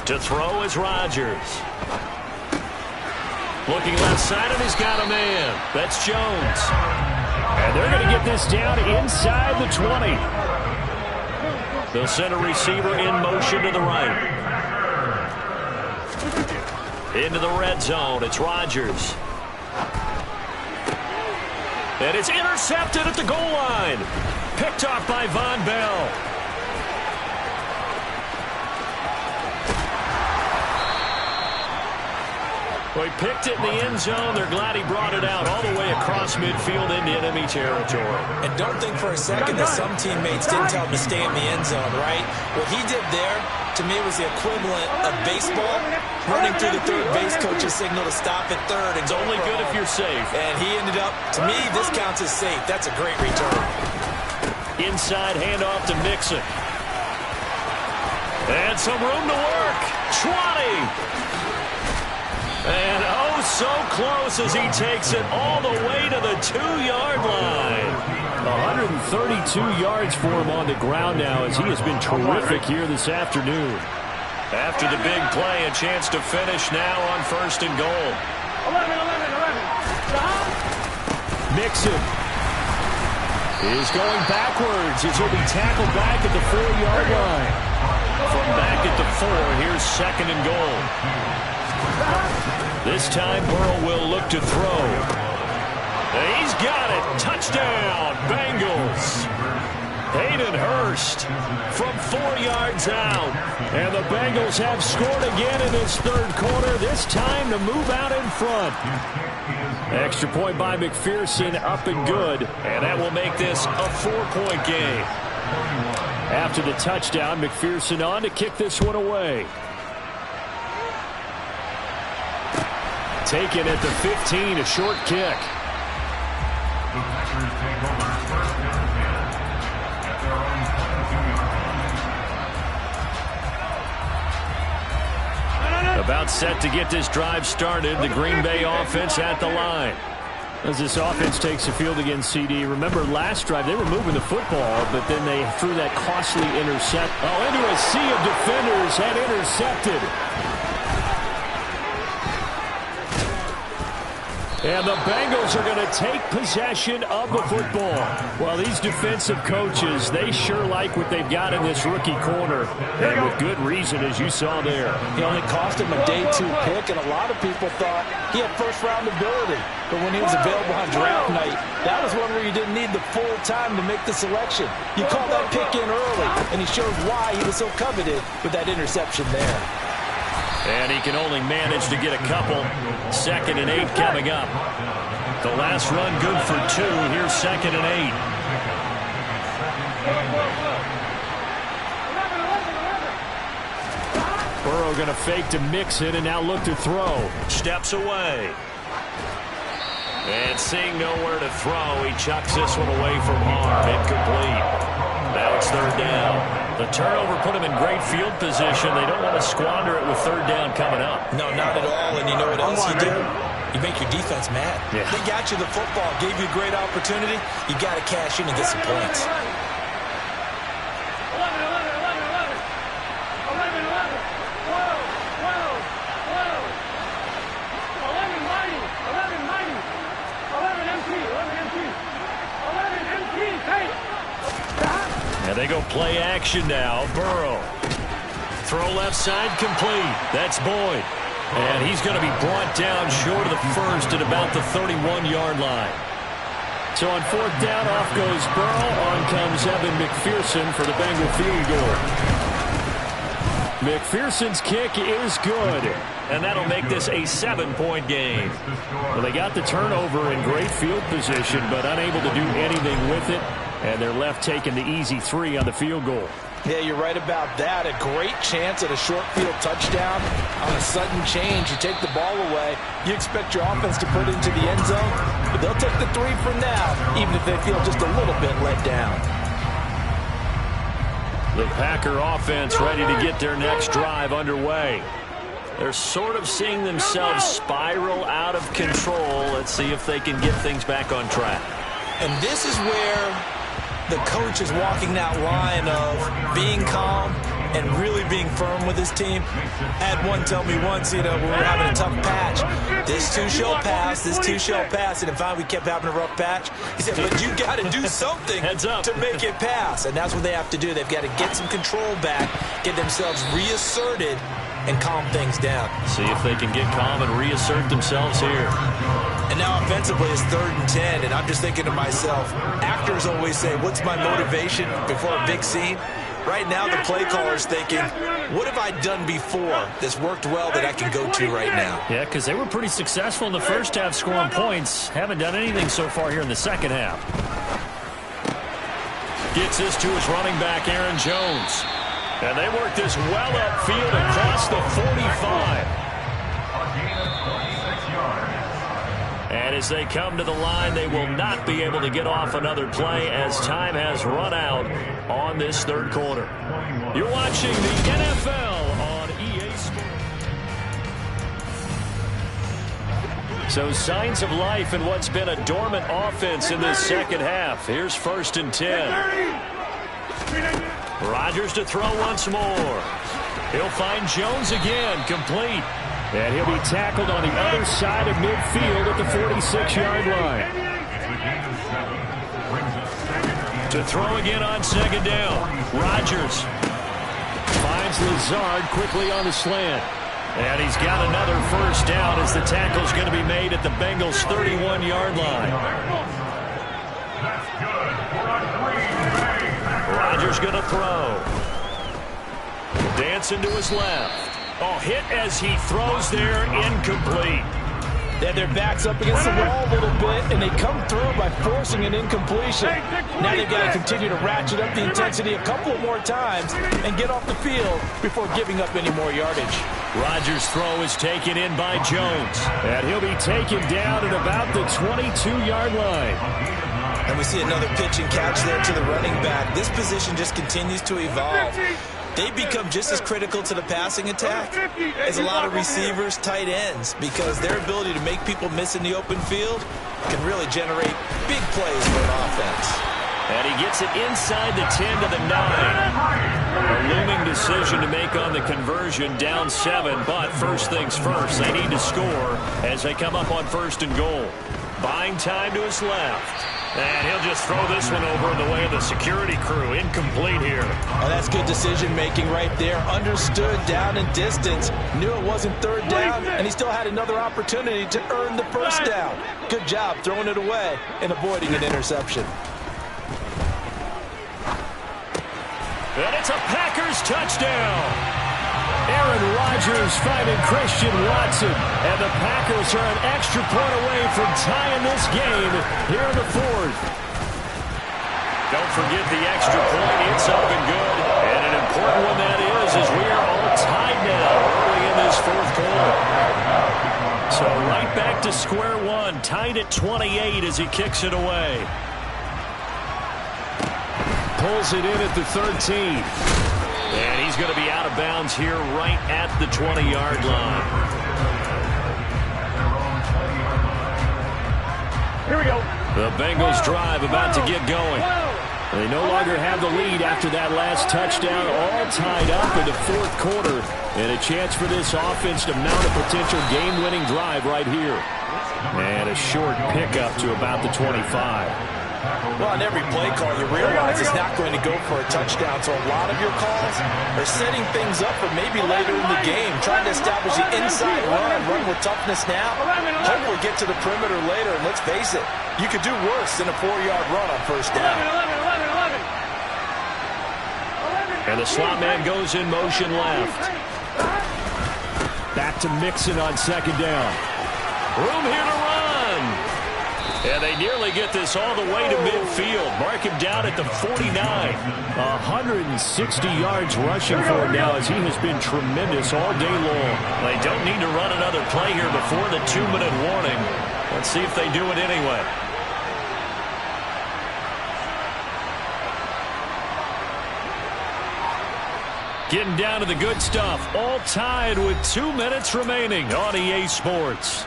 To throw is Rodgers. Looking left side, and he's got a man. That's Jones. And they're going to get this down inside the 20. They'll send a receiver in motion to the right. Into the red zone, it's Rodgers. And it's intercepted at the goal line. Picked off by Von Bell. Well, he picked it in the end zone. They're glad he brought it out all the way across midfield into enemy territory. And don't think for a second that some teammates didn't tell him to stay in the end zone, right? What he did there, to me, was the equivalent of baseball, running through the third base coach's signal to stop at third. And it's only good if you're safe. And he ended up, to me, this counts as safe. That's a great return. Inside handoff to Mixon. And some room to work. 20. And oh, so close as he takes it all the way to the 2-yard line. 132 yards for him on the ground now as he has been terrific here this afternoon. After the big play, a chance to finish now on 1st and goal. 11. Mixon is going backwards as he'll be tackled back at the 4-yard line. From back at the 4, here's 2nd and goal. This time Burrow will look to throw. And he's got it. Touchdown, Bengals. Hayden Hurst from 4 yards out. And the Bengals have scored again in this 3rd quarter, this time to move out in front. Extra point by McPherson, up and good. And that will make this a 4-point game. After the touchdown, McPherson on to kick this one away. Taken at the 15, a short kick. About set to get this drive started. The Green Bay offense at the line. As this offense takes the field against CD, remember last drive they were moving the football, but then they threw that costly intercept. Oh, into a sea of defenders and intercepted. And the Bengals are going to take possession of the football. Well, these defensive coaches, they sure like what they've got in this rookie corner. And with good reason, as you saw there. He only cost him a day 2 pick, and a lot of people thought he had first-round ability. But when he was available on draft night, that was one where you didn't need the full time to make the selection. You called that pick in early, and he showed why he was so coveted with that interception there. And he can only manage to get a couple. 2nd and 8 coming up. The last run good for 2. Here's 2nd and 8. Burrow going to fake to Mixon and now look to throw. Steps away. And seeing nowhere to throw, he chucks this one away from harm. Incomplete. Now it's 3rd down. The turnover put him in great field position. They don't want to squander it with 3rd down coming up. No, not at all. And you know what else you do? You make your defense mad. Yeah. They got you the football, gave you a great opportunity. You got to cash in and get some points. And they go play action now. Burrow. Throw left side complete. That's Boyd. And he's going to be brought down short of the 1st at about the 31-yard line. So on 4th down, off goes Burrow. On comes Evan McPherson for the Bengal field goal. McPherson's kick is good. And that'll make this a 7-point game. Well, they got the turnover in great field position, but unable to do anything with it. And they're left taking the easy 3 on the field goal. Yeah, you're right about that. A great chance at a short field touchdown. On a sudden change, you take the ball away. You expect your offense to put it into the end zone, but they'll take the 3 for now, even if they feel just a little bit let down. The Packer offense ready to get their next drive underway. They're sort of seeing themselves spiral out of control. Let's see if they can get things back on track. And this is where the coach is walking that line of being calm and really being firm with his team. I had one tell me once, when we were having a tough patch, this too shall pass, this too shall pass. And if we kept having a rough patch, he said, but you got to do something to make it pass. And that's what they have to do. They've got to get some control back, get themselves reasserted, and calm things down. See if they can get calm and reassert themselves here. And now offensively it's 3rd and 10, and I'm just thinking to myself, actors always say, what's my motivation before a big scene? Right now the play caller's thinking, what have I done before that's worked well that I can go to right now? Yeah, because they were pretty successful in the first half scoring points. Haven't done anything so far here in the second half. Gets this to his running back, Aaron Jones. And they work this well upfield across the 45. And as they come to the line, they will not be able to get off another play as time has run out on this 3rd quarter. You're watching the NFL on EA Sports. So signs of life in what's been a dormant offense in this second half. Here's 1st and 10. Rodgers to throw once more. He'll find Jones again, complete. And he'll be tackled on the other side of midfield at the 46-yard line. To throw again on 2nd down. Rodgers finds Lazard quickly on the slant. And he's got another 1st down as the tackle's going to be made at the Bengals' 31-yard line. Rodgers going to throw. Dancing to his left. Oh, hit as he throws there, incomplete. They have their backs up against the wall a little bit, and they come through by forcing an incompletion. Now they've got to continue to ratchet up the intensity a couple more times and get off the field before giving up any more yardage. Rodgers' throw is taken in by Jones. And he'll be taken down at about the 22-yard line. And we see another pitch and catch there to the running back. This position just continues to evolve. They become just as critical to the passing attack as a lot of receivers, tight ends, because their ability to make people miss in the open field can really generate big plays for an offense. And he gets it inside the 10 to the 9. A looming decision to make on the conversion, down 7, but first things first, they need to score as they come up on 1st and goal. Buying time to his left. And he'll just throw this one over in the way of the security crew. Incomplete here. Oh, that's good decision-making right there. Understood down and distance. Knew it wasn't 3rd down, and he still had another opportunity to earn the 1st down. Good job throwing it away and avoiding an interception. And it's a Packers touchdown. Aaron Rodgers finding Christian Watson. And the Packers are an extra point away from tying this game here in the 4th. Don't forget the extra point. It's up and good. And an important one that is as we are all tied now early in this 4th quarter. So right back to square one. Tied at 28 as he kicks it away. Pulls it in at the 13. And he's going to be out of bounds here right at the 20-yard line. Here we go. The Bengals drive about to get going. They no longer have the lead after that last touchdown, all tied up in the 4th quarter. And a chance for this offense to mount a potential game-winning drive right here. And a short pickup to about the 25. Well, on every play call, you realize it's not going to go for a touchdown. So a lot of your calls are setting things up for maybe later in the game, trying to establish the inside run with toughness now. Hopefully get to the perimeter later, and let's face it, you could do worse than a 4-yard run on 1st down. And the slot man goes in motion left. Back to Mixon on 2nd down. Room here to run. And they nearly get this all the way to midfield. Mark him down at the 49. 160 yards rushing for him now as he has been tremendous all day long. They don't need to run another play here before the 2-minute warning. Let's see if they do it anyway. Getting down to the good stuff. All tied with 2 minutes remaining on EA Sports.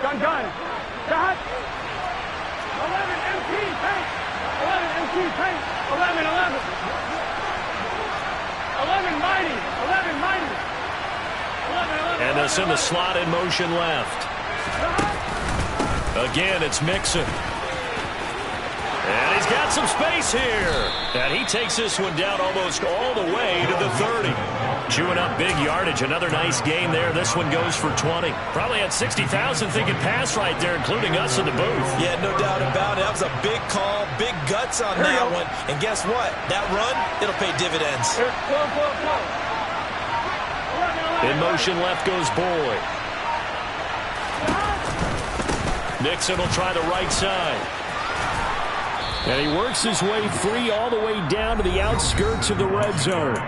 Gun. Shot. 11 MT paint. 11 MT paint. 11. 11 mighty. 11 mighty. 11. And that's in the slot in motion left. Again, it's Mixon. And he's got some space here. And he takes this one down almost all the way to the 30. Chewing up big yardage. Another nice gain there. This one goes for 20. Probably had 60,000 thinking pass right there, including us in the booth. Yeah, no doubt about it. That was a big call, big guts on that one. And guess what? That run, it'll pay dividends. In motion left goes Boyd. Nixon will try the right side. And he works his way free all the way down to the outskirts of the red zone.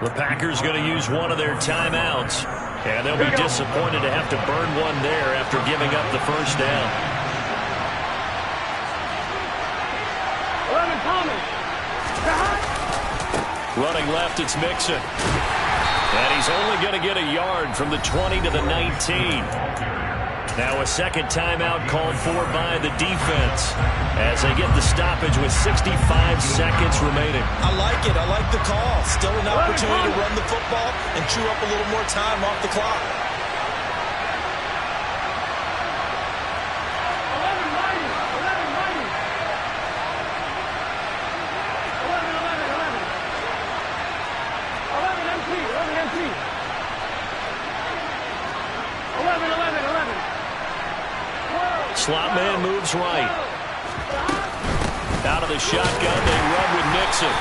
The Packers going to use one of their timeouts. And they'll be disappointed to have to burn one there after giving up the first down. 11 Thomas. Running left, it's Mixon. And he's only going to get a yard from the 20 to the 19. Now a second timeout called for by the defense as they get the stoppage with 65 seconds remaining. I like it. I like the call. Still an opportunity to run the football and chew up a little more time off the clock. 11 mighty. 11 mighty. 11 MT. 11 MT. 11. Slot man moves right. Out of the shotgun, they run with Nixon.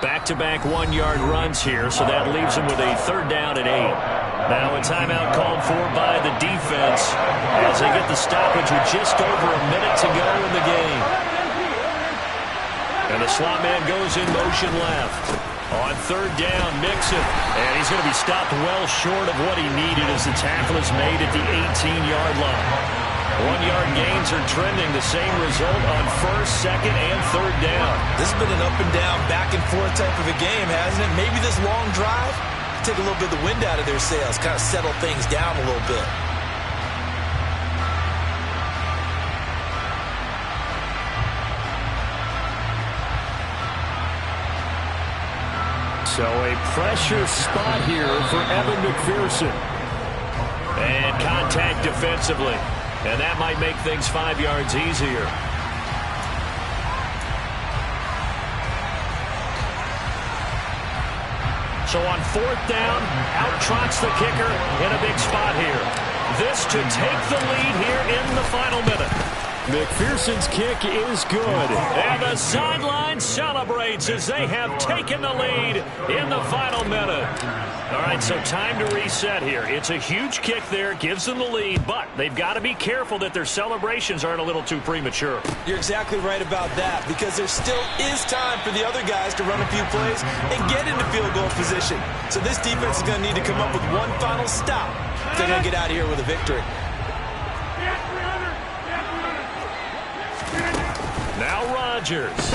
Back-to-back 1-yard runs here, so that leaves them with a third down and 8. Now a timeout called for by the defense as they get the stoppage with just over a minute to go in the game. And the slot man goes in motion left. On third down, Mixon. And he's going to be stopped well short of what he needed as the tackle is made at the 18-yard line. 1-yard gains are trending the same result on first, second, and third down. This has been an up and down, back and forth type of a game, hasn't it? Maybe this long drive, take a little bit of the wind out of their sails, kind of settle things down a little bit. So a pressure spot here for Evan McPherson. And contact defensively. And that might make things 5 yards easier. So on fourth down, out trots the kicker in a big spot here. This to take the lead here in the final minute. McPherson's kick is good. And the sideline celebrates as they have taken the lead in the final minute. All right, so time to reset here. It's a huge kick there, gives them the lead, but they've got to be careful that their celebrations aren't a little too premature. You're exactly right about that, because there still is time for the other guys to run a few plays and get into field goal position. So this defense is going to need to come up with one final stop if they're going to get out of here with a victory. Now Rodgers.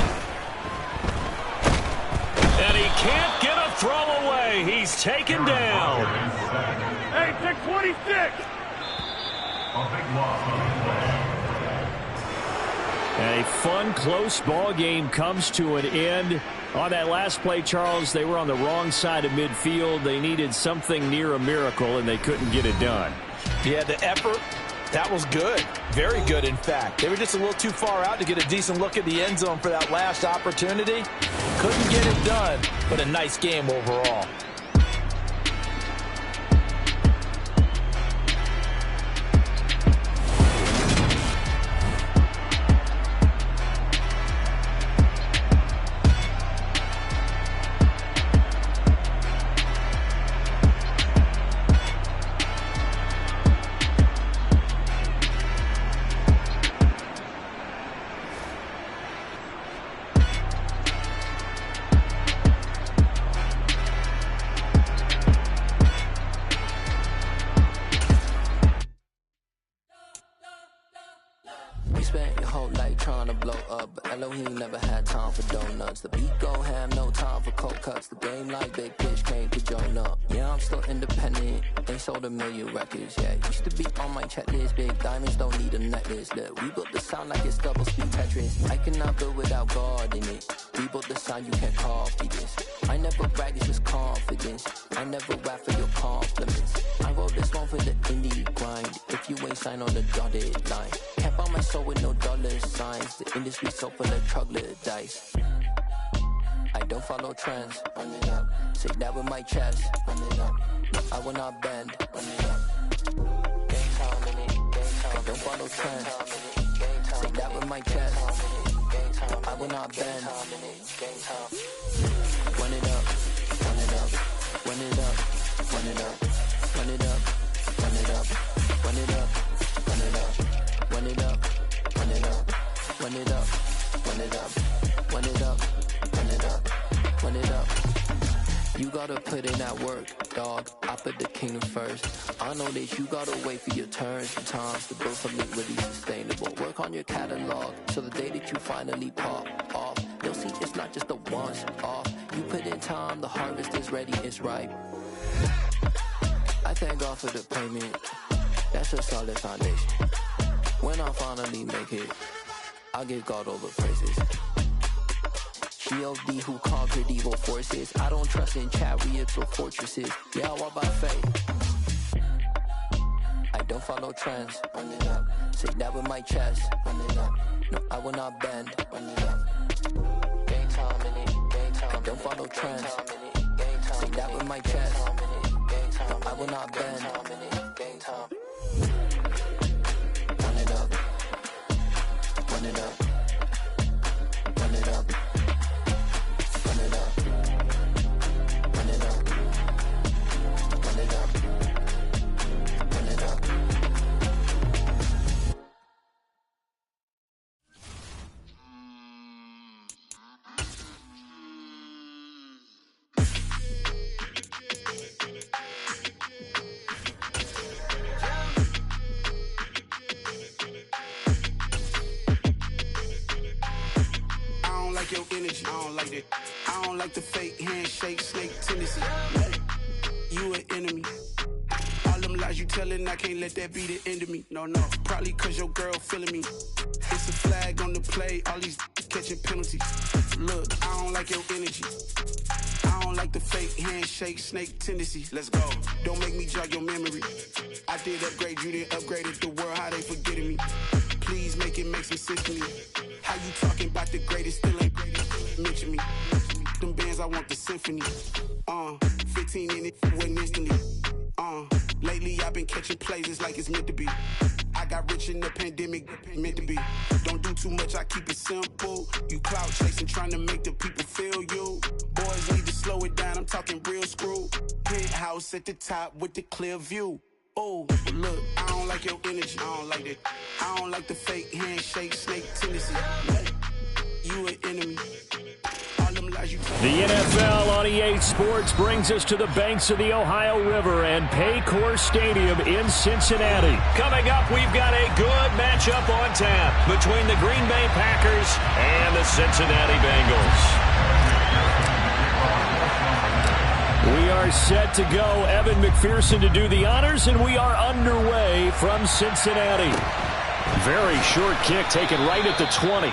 And he can't get a throw away. He's taken down. Hey, take 26. And a fun, close ball game comes to an end. On that last play, Charles, they were on the wrong side of midfield. They needed something near a miracle, and they couldn't get it done. Yeah, the effort, that was good. Very good, in fact. They were just a little too far out to get a decent look at the end zone for that last opportunity. Couldn't get it done, but a nice game overall. blow up, but Elohim never had time for donuts. The beat go ham, no time for cold cuts. The game like Big Pitch came to Jonah. Yeah, I'm still independent, ain't sold a million records. Yeah, used to be on my checklist. Big diamonds don't need a necklace. Look, we built the sound like it's double speed Tetris. I cannot build without God in it. We built the sound, you can't copy this. I never brag, it's just confidence. I never rap for your compliments. I wrote this one for the indie grind. If you ain't signed on the dotted line, can't buy my soul with no dollar signs. The industry so full of troglodytes. I don't follow trends. Run it up. Say that with my chest. Run it up. No, I will not bend. Run it up. Game time in it. Game time. I don't follow trends. Say that with my chest. I will not bend. Game time. Run it up. Run it up. Run it up. Run it up. Run it up. Run it up. Run it up. Run it up. Run it up. Run it up. Run it up. Run it up. Run it up. Run it up. Run it up. You gotta put in that work, dog. I put the kingdom first. I know that you gotta wait for your turn sometimes to build something really sustainable. Work on your catalog so the day that you finally pop off, you'll see it's not just a once off. You put in time, the harvest is ready, it's ripe. I thank God for the payment. That's a solid foundation. When I finally make it, I'll give God all the praises. G.O.D. who conquered evil forces. I don't trust in chariots or fortresses. Yeah, I walk by faith. I don't follow trends. Run it up. Say that with my chest. Run it up. No, I will not bend. Run it up. Game time in it. Game time. I don't follow trends. Say that with my chest. No, I will not bend. Game time. Run it up. Run it up. Run it up. Run it up. Run it up. Run it up. Run it up. Your energy, I don't like that. I don't like the fake handshake, snake tendency. You an enemy. All them lies you telling, I can't let that be the end of me. No, probably cause your girl feeling me. It's a flag on the play, all these catching penalties. Look, I don't like your energy. I don't like the fake handshake, snake tendency. Let's go. Don't make me jog your memory. I did upgrade, you didn't upgrade it. The world, how they forgetting me. Please make it make some sense to me. How you talking about the greatest, still ain't greatest? Mention me. Them bands, I want the symphony. 15 in it, wasn't instantly. Lately I've been catching plays, it's like it's meant to be. I got rich in the pandemic, meant to be. Don't do too much, I keep it simple. You clout chasing, trying to make the people feel you. Boys need to slow it down, I'm talking real screw. Penthouse at the top with the clear view. Oh, look, I don't like your energy. I don't like that. I don't like the fake handshake, snake tendency. You an enemy. All them lies you tell. The NFL on EA Sports brings us to the banks of the Ohio River and Paycor Stadium in Cincinnati. Coming up, we've got a good matchup on tap between the Green Bay Packers and the Cincinnati Bengals. We are set to go. Evan McPherson to do the honors, and we are underway from Cincinnati. Very short kick taken right at the 20.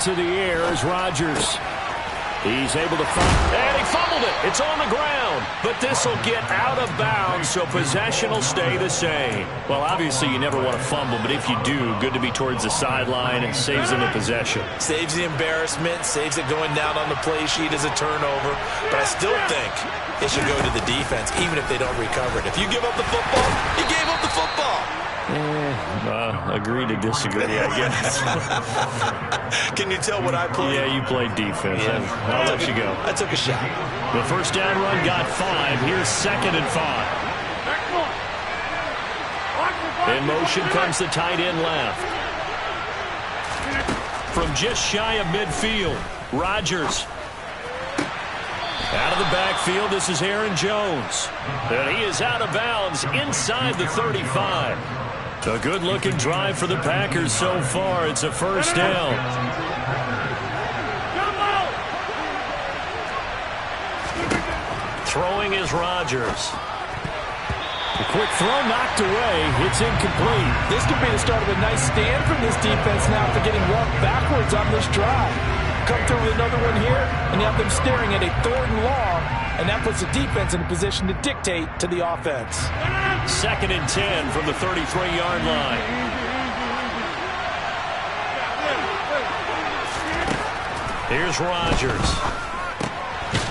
To the air is Rodgers. He's able to fumble, and he fumbled it. It's on the ground, but this will get out of bounds, so possession will stay the same. Well, obviously you never want to fumble, but if you do, good to be towards the sideline and saves them the possession. Saves the embarrassment, saves it going down on the play sheet as a turnover, but I still think it should go to the defense, even if they don't recover it. If you give up the football, you gave up the football. Agree to disagree, I guess. Can you tell what I played? Yeah, you played defense. Yeah. I'll let you go. I took a shot. The first down run got 5. Here's 2nd and 5. In motion comes the tight end left. From just shy of midfield, Rodgers. Out of the backfield, this is Aaron Jones. And he is out of bounds inside the 35. A good-looking drive for the Packers so far. It's a first down. Throwing is Rodgers. A quick throw knocked away. It's incomplete. This could be the start of a nice stand from this defense now after getting walked backwards on this drive. Come through with another one here, and you have them staring at a 3rd and long, and that puts the defense in a position to dictate to the offense. 2nd and 10 from the 33-yard line. Here's Rodgers.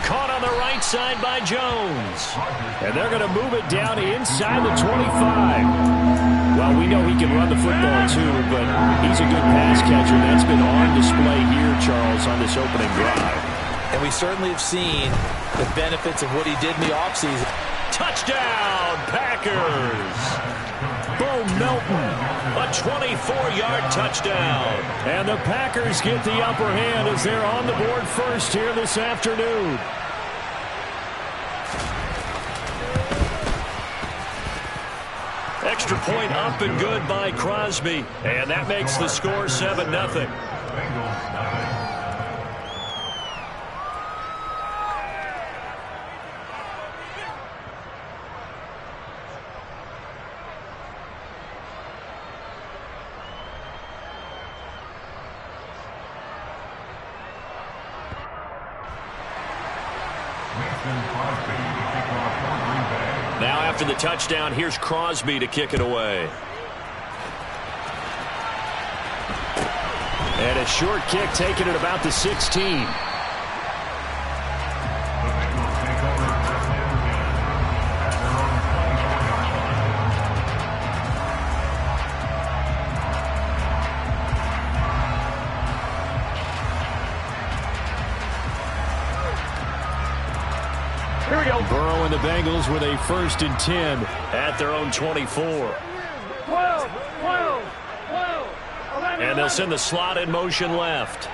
Caught on the right side by Jones. And they're going to move it down inside the 25. Well, we know he can run the football too, but he's a good pass catcher. That's been on display here, Charles, on this opening drive. And we certainly have seen the benefits of what he did in the offseason. Touchdown, Packers! Bo Melton, a 24-yard touchdown. And the Packers get the upper hand as they're on the board first here this afternoon. Extra point up and good by Crosby. And that makes the score 7-0. Now after the touchdown, here's Crosby to kick it away. And a short kick taken at about the 16. Here we go. Burrow and the Bengals with a 1st and 10 at their own 24. 12, 11, and they'll send the slot in motion left.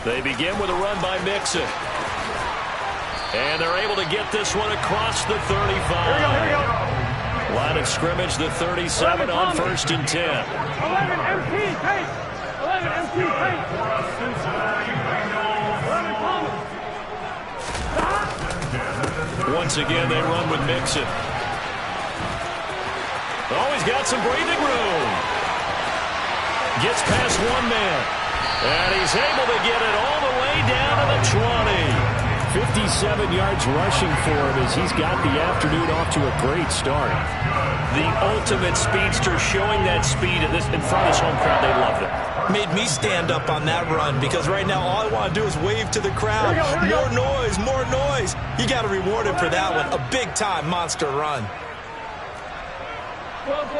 They begin with a run by Mixon. And they're able to get this one across the 35. Here we go. Line of scrimmage, the 37 on 1st and 10. 11 MT, pace. 11 MT, pace. 11 Thomas. Once again, they run with Mixon. Oh, he's got some breathing room. Gets past one man. And he's able to get it all the way down to the 20. 57 yards rushing for him as he's got the afternoon off to a great start. The ultimate speedster, showing that speed in front of this home crowd. They love it. Made me stand up on that run because right now all I want to do is wave to the crowd. More noise, more noise. You got to reward him for that one. A big-time monster run. 12.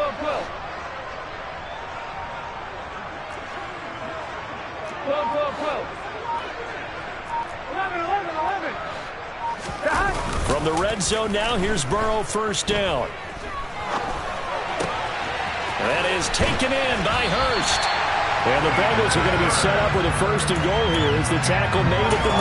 11. From the red zone now, here's Burrow, 1st down. That is taken in by Hurst. And the Bengals are going to be set up with a 1st and goal here as the tackle made at the 9.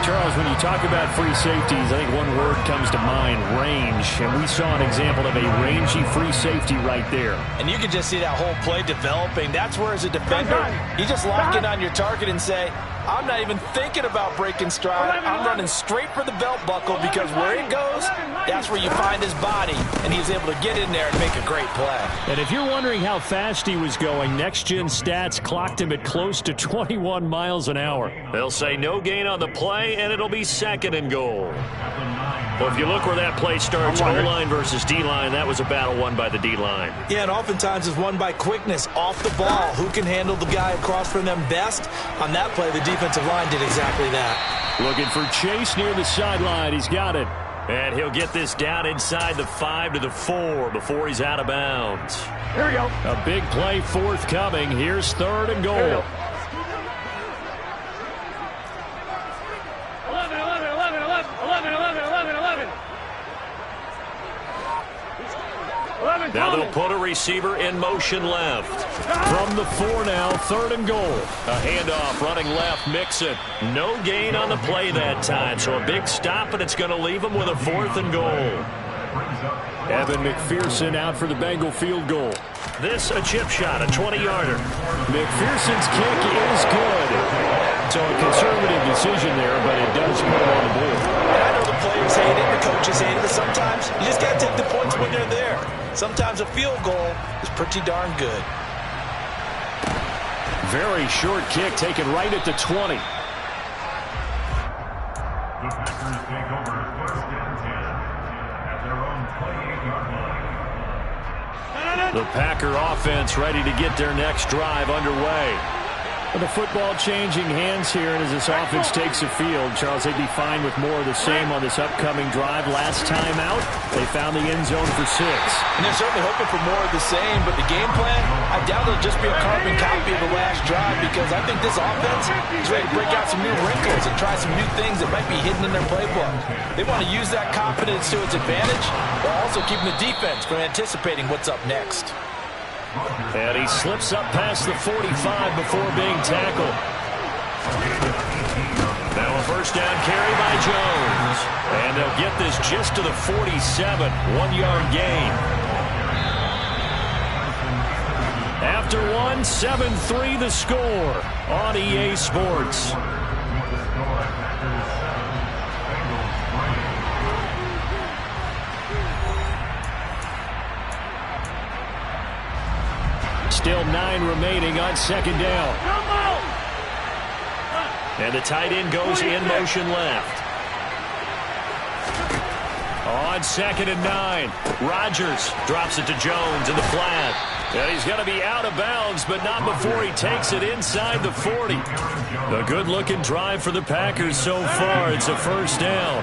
Charles, when you talk about free safeties, I think one word comes to mind, range. And we saw an example of a rangy free safety right there. And you can just see that whole play developing. That's where, as a defender, you just lock in on your target and say, I'm not even thinking about breaking stride. I'm running straight for the belt buckle because where it goes, that's where you find his body, and he was able to get in there and make a great play. And if you're wondering how fast he was going, next-gen stats clocked him at close to 21 miles an hour. They'll say no gain on the play, and it'll be 2nd and goal. Well, if you look where that play starts, O-line versus D-line, that was a battle won by the D-line. Yeah, and oftentimes it's won by quickness off the ball. Who can handle the guy across from them best? On that play, the defensive line did exactly that. Looking for Chase near the sideline. He's got it. And he'll get this down inside the 5 to the 4 before he's out of bounds. Here we go. A big play forthcoming. Here's 3rd and goal. 11. Now they'll put a receiver in motion left. From the 4 now, 3rd and goal. A handoff running left, Mixon. No gain on the play that time, so a big stop, and it's going to leave him with a 4th and goal. Evan McPherson out for the Bengal field goal. This a chip shot, a 20-yarder. McPherson's kick is good. So a conservative decision there, but it does put him on the board. And I know the players hate it, the coaches hate it, but sometimes you just got to take the points when they're there. Sometimes a field goal is pretty darn good. Very short kick taken right at the 20. The Packers take over 1st and 10 at their own 28-yard line. The Packer offense ready to get their next drive underway. The football changing hands here, and as this offense takes the field, Charles, they'd be fine with more of the same on this upcoming drive. Last time out, they found the end zone for 6. And they're certainly hoping for more of the same, but the game plan, I doubt it'll just be a carbon copy of the last drive because I think this offense is ready to break out some new wrinkles and try some new things that might be hidden in their playbook. They want to use that confidence to its advantage while also keeping the defense from anticipating what's up next. And he slips up past the 45 before being tackled. Now a 1st down carry by Jones. And they'll get this just to the 47, 1-yard gain. After 1, 7-3 the score on EA Sports. Still 9 remaining on 2nd down. And the tight end goes in motion left. On 2nd and 9, Rodgers drops it to Jones in the flat. And he's going to be out of bounds, but not before he takes it inside the 40. A good-looking drive for the Packers so far. It's a 1st down.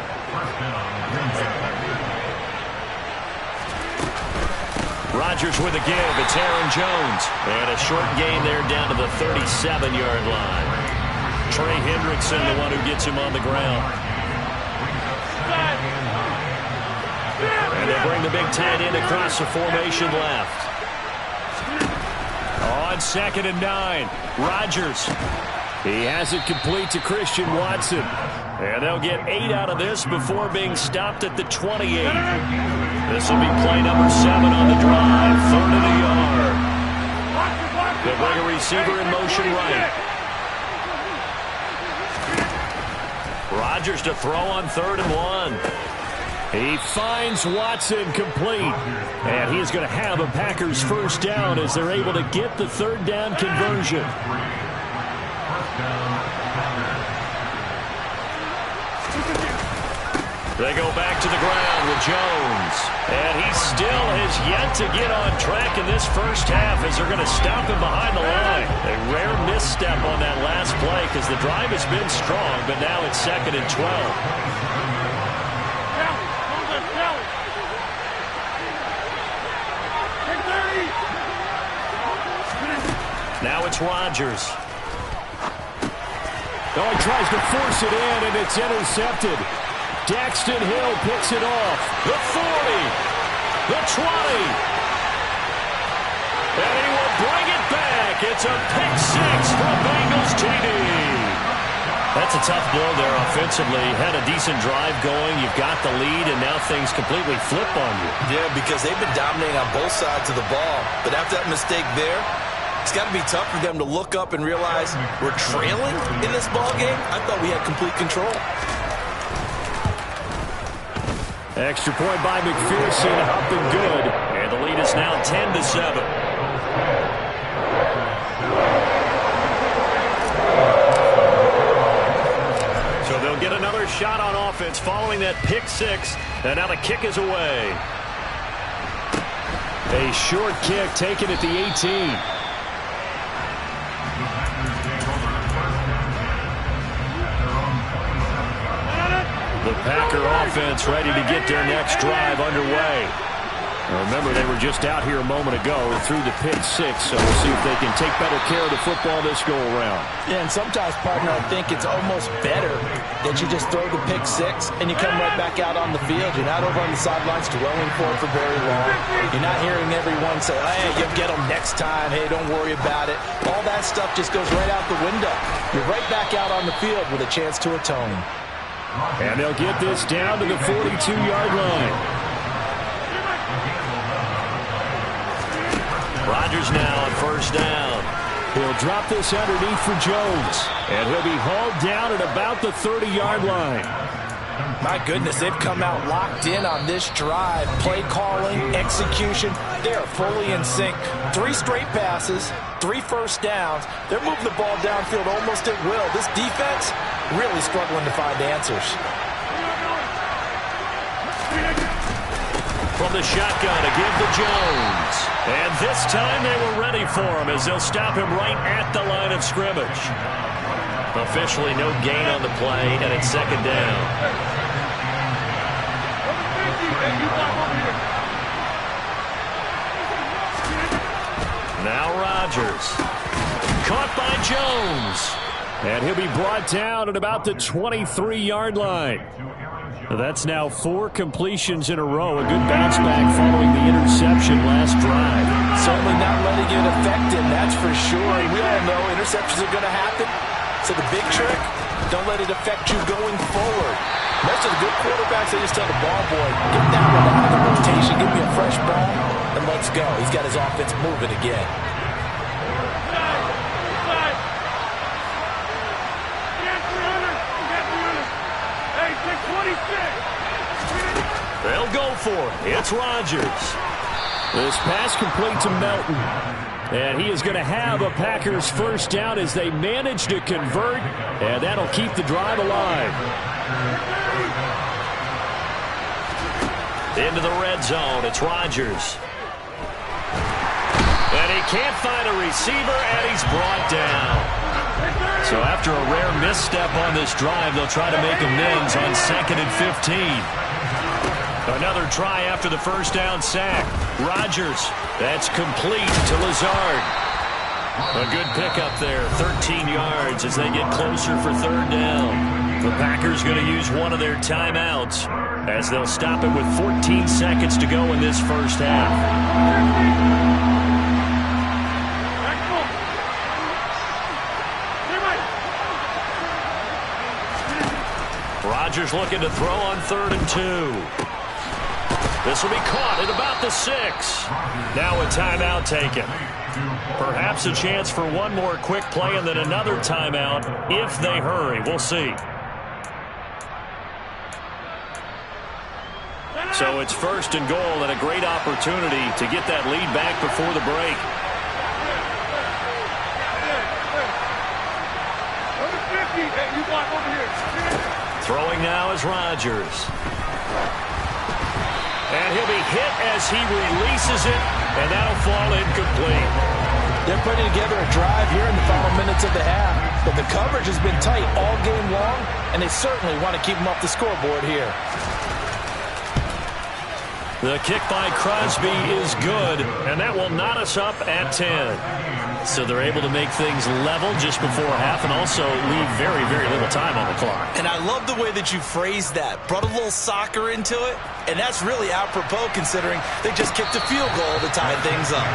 Rodgers with a give. It's Aaron Jones. And a short gain there down to the 37-yard line. Trey Hendrickson, the one who gets him on the ground. And they bring the big tight end across the formation left. On 2nd and 9, Rodgers. He has it complete to Christian Watson. And they'll get 8 out of this before being stopped at the 28. This will be play number 7 on the drive. 3rd of the yard. They'll bring a receiver in motion right. Rodgers to throw on 3rd and 1. He finds Watson complete. And he is going to have a Packers 1st down as they're able to get the 3rd down conversion. They go back to the ground with Jones. And he still has yet to get on track in this 1st half as they're going to stop him behind the line. A rare misstep on that last play because the drive has been strong, but now it's 2nd and 12. Now it's Rodgers. Oh, he tries to force it in, and it's intercepted. Daxton Hill picks it off. The 40. The 20. And he will bring it back. It's a pick 6 from Bengals TD. That's a tough blow there offensively. Had a decent drive going. You've got the lead, and now things completely flip on you. Yeah, because they've been dominating on both sides of the ball. But after that mistake there, It's got to be tough for them to look up and realize we're trailing in this ball game. I thought we had complete control. Extra point by McPherson, up and good. And the lead is now 10-7. So they'll get another shot on offense following that pick six. And now the kick is away. A short kick taken at the 18. The Packer offense ready to get their next drive underway. Remember, they were just out here a moment ago through the pick six, so we'll see if they can take better care of the football this go-around. Yeah, and sometimes, partner, I think it's almost better that you just throw the pick six and you come right back out on the field. You're not over on the sidelines dwelling for it for very long. You're not hearing everyone say, hey, you'll get them next time. Hey, don't worry about it. All that stuff just goes right out the window. You're right back out on the field with a chance to atone. And they'll get this down to the 42-yard line. Rodgers now on first down. He'll drop this underneath for Jones. And he'll be hauled down at about the 30-yard line. My goodness, they've come out locked in on this drive. Play calling, execution, they are fully in sync. 3 straight passes, 3 first downs. They're moving the ball downfield almost at will. This defense really struggling to find answers. From the shotgun, a give to Jones. And this time they were ready for him as they'll stop him right at the line of scrimmage. Officially no gain on the play, and it's second down. Now Rodgers. Caught by Jones. And he'll be brought down at about the 23-yard line. That's now 4 completions in a row. A good bounce back following the interception last drive. Certainly not letting it affect him, that's for sure. And we all know interceptions are going to happen. So the big trick, don't let it affect you going forward. Most of the good quarterbacks, they just tell the ball boy, get that one out of the rotation, give me a fresh ball, and let's go. He's got his offense moving again. They'll go for it. It's Rodgers. This pass complete to Melton. And he is going to have a Packers first down as they manage to convert. And that'll keep the drive alive. Into the red zone. It's Rodgers. And he can't find a receiver, and he's brought down. So after a rare misstep on this drive, they'll try to make amends on 2nd and 15. Another try after the first down sack. Rodgers, that's complete to Lazard. A good pickup there, 13 yards as they get closer for third down. The Packers going to use one of their timeouts as they'll stop it with 14 seconds to go in this first half. Rodgers looking to throw on 3rd and 2. This will be caught at about the 6. Now a timeout taken. Perhaps a chance for one more quick play and then another timeout if they hurry. We'll see. So it's 1st and goal and a great opportunity to get that lead back before the break. Throwing now is Rodgers. And he'll be hit as he releases it, and that'll fall incomplete. They're putting together a drive here in the final minutes of the half, but the coverage has been tight all game long, and they certainly want to keep them off the scoreboard here. The kick by Crosby is good, and that will knot us up at 10. So they're able to make things level just before half and also leave very, very little time on the clock. And I love the way that you phrased that. Brought a little soccer into it, and that's really apropos considering they just kicked a field goal to tie things up.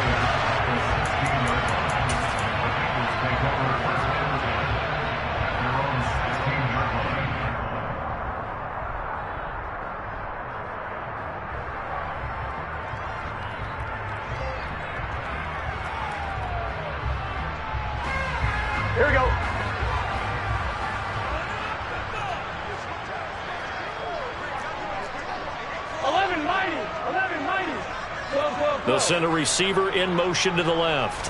Here we go. They'll send a receiver in motion to the left.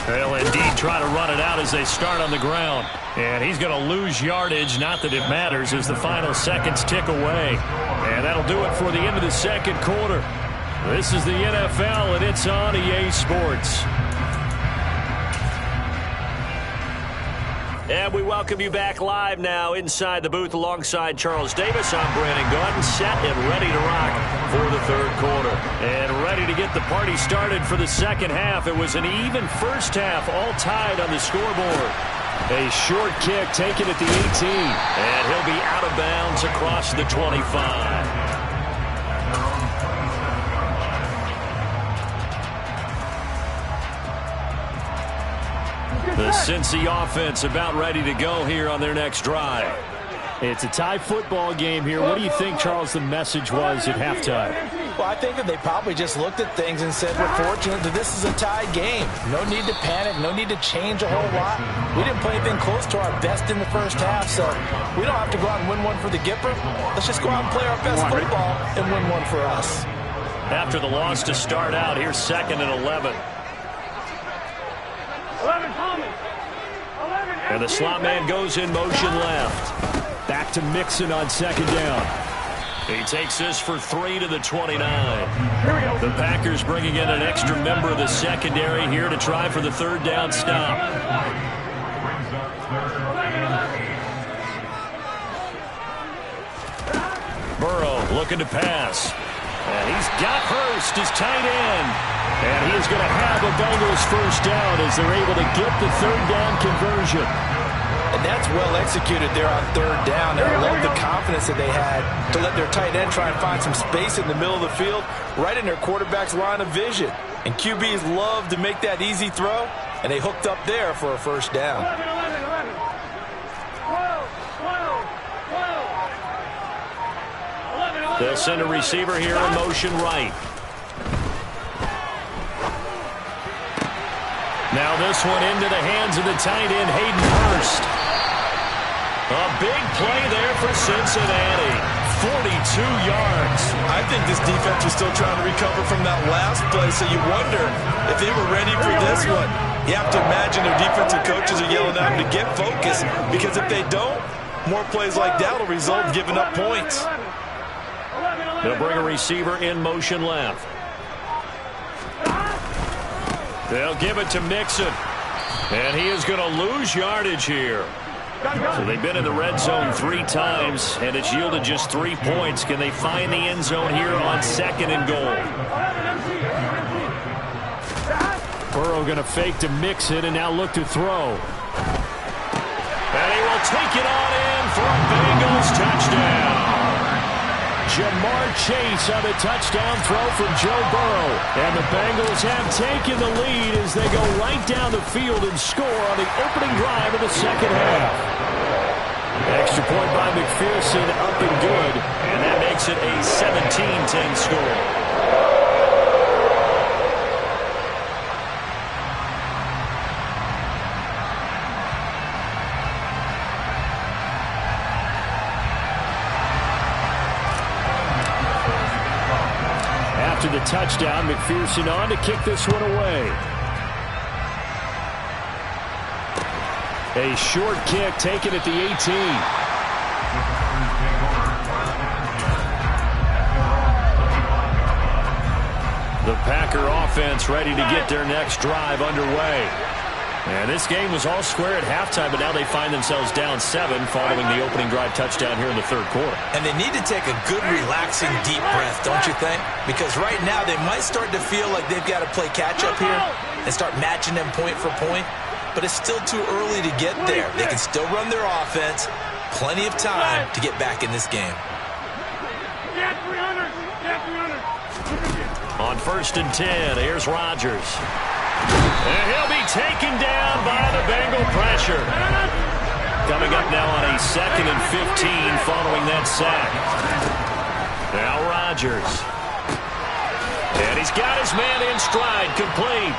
They'll indeed try to run it out as they start on the ground. And he's going to lose yardage. Not that it matters as the final seconds tick away. And that'll do it for the end of the second quarter. This is the NFL, and it's on EA Sports. And we welcome you back live now inside the booth alongside Charles Davis. I'm Brandon Gaudin, set and ready to rock for the third quarter. And ready to get the party started for the second half. It was an even first half, all tied on the scoreboard. A short kick taken at the 18. And he'll be out of bounds across the 25. The Cincy offense about ready to go here on their next drive. It's a tie football game here. What do you think, Charles, the message was at halftime? Well, I think that they probably just looked at things and said, we're fortunate that this is a tied game. No need to panic. No need to change a whole lot. We didn't play anything close to our best in the first half, so we don't have to go out and win one for the Gipper. Let's just go out and play our best football and win one for us. After the loss to start out, here's 2nd and 11. And the slot man goes in motion left. Back to Mixon on 2nd down. He takes this for 3 to the 29. The Packers bringing in an extra member of the secondary here to try for the 3rd down stop. Burrow looking to pass. And he's got Hurst, his tight end. And he is going to have a Bengals 1st down as they're able to get the 3rd down conversion. And that's well executed there on 3rd down. And I love the confidence that they had to let their tight end try and find some space in the middle of the field, right in their quarterback's line of vision. And QBs love to make that easy throw, and they hooked up there for a 1st down. They'll send a receiver here in motion right. Now this one into the hands of the tight end, Hayden Hurst. A big play there for Cincinnati. 42 yards. I think this defense was still trying to recover from that last play, so you wonder if they were ready for this one. You have to imagine their defensive coaches are yelling at them to get focused, because if they don't, more plays like that will result in giving up points. They'll bring a receiver in motion left. They'll give it to Mixon. And he is going to lose yardage here. So they've been in the red zone 3 times, and it's yielded just 3 points. Can they find the end zone here on 2nd and goal? Burrow going to fake to Mixon and now look to throw. And he will take it on in for a Bengals touchdown. Jamar Chase on the touchdown throw from Joe Burrow. And the Bengals have taken the lead as they go right down the field and score on the opening drive of the second half. Extra point by McPherson, up and good. And that makes it a 17-10 score. After the touchdown, McPherson on to kick this one away. A short kick taken at the 18. The Packer offense ready to get their next drive underway. And this game was all square at halftime, but now they find themselves down 7 following the opening drive touchdown here in the 3rd quarter. And they need to take a good, relaxing, deep breath, don't you think? Because right now they might start to feel like they've got to play catch-up here and start matching them point for point. But it's still too early to get there. They can still run their offense. Plenty of time to get back in this game. On 1st and 10, here's Rodgers. And he'll be taken down by the Bengal pressure. Coming up now on a 2nd and 15 following that sack. Now Rodgers. And he's got his man in stride, complete.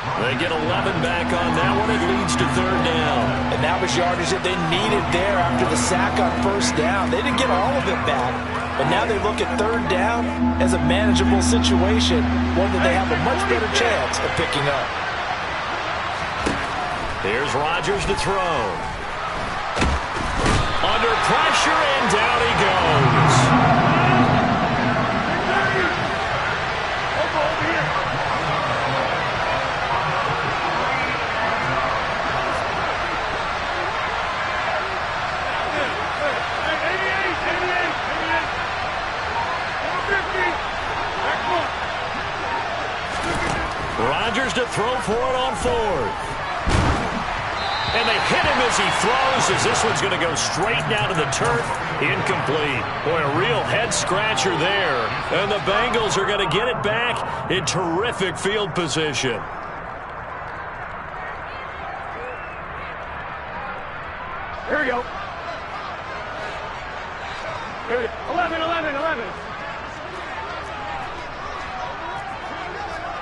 They get 11 back on that one. It leads to third down. And that was yardage that they needed there after the sack on first down. They didn't get all of it back, but now they look at third down as a manageable situation, one that they have a much better chance of picking up. Here's Rodgers to throw. Under pressure, and down he goes. Rodgers to throw for it on fourth. And they hit him as he throws, as this one's going to go straight down to the turf. Incomplete. Boy, a real head-scratcher there. And the Bengals are going to get it back in terrific field position. Here we go. 11, 11, 11.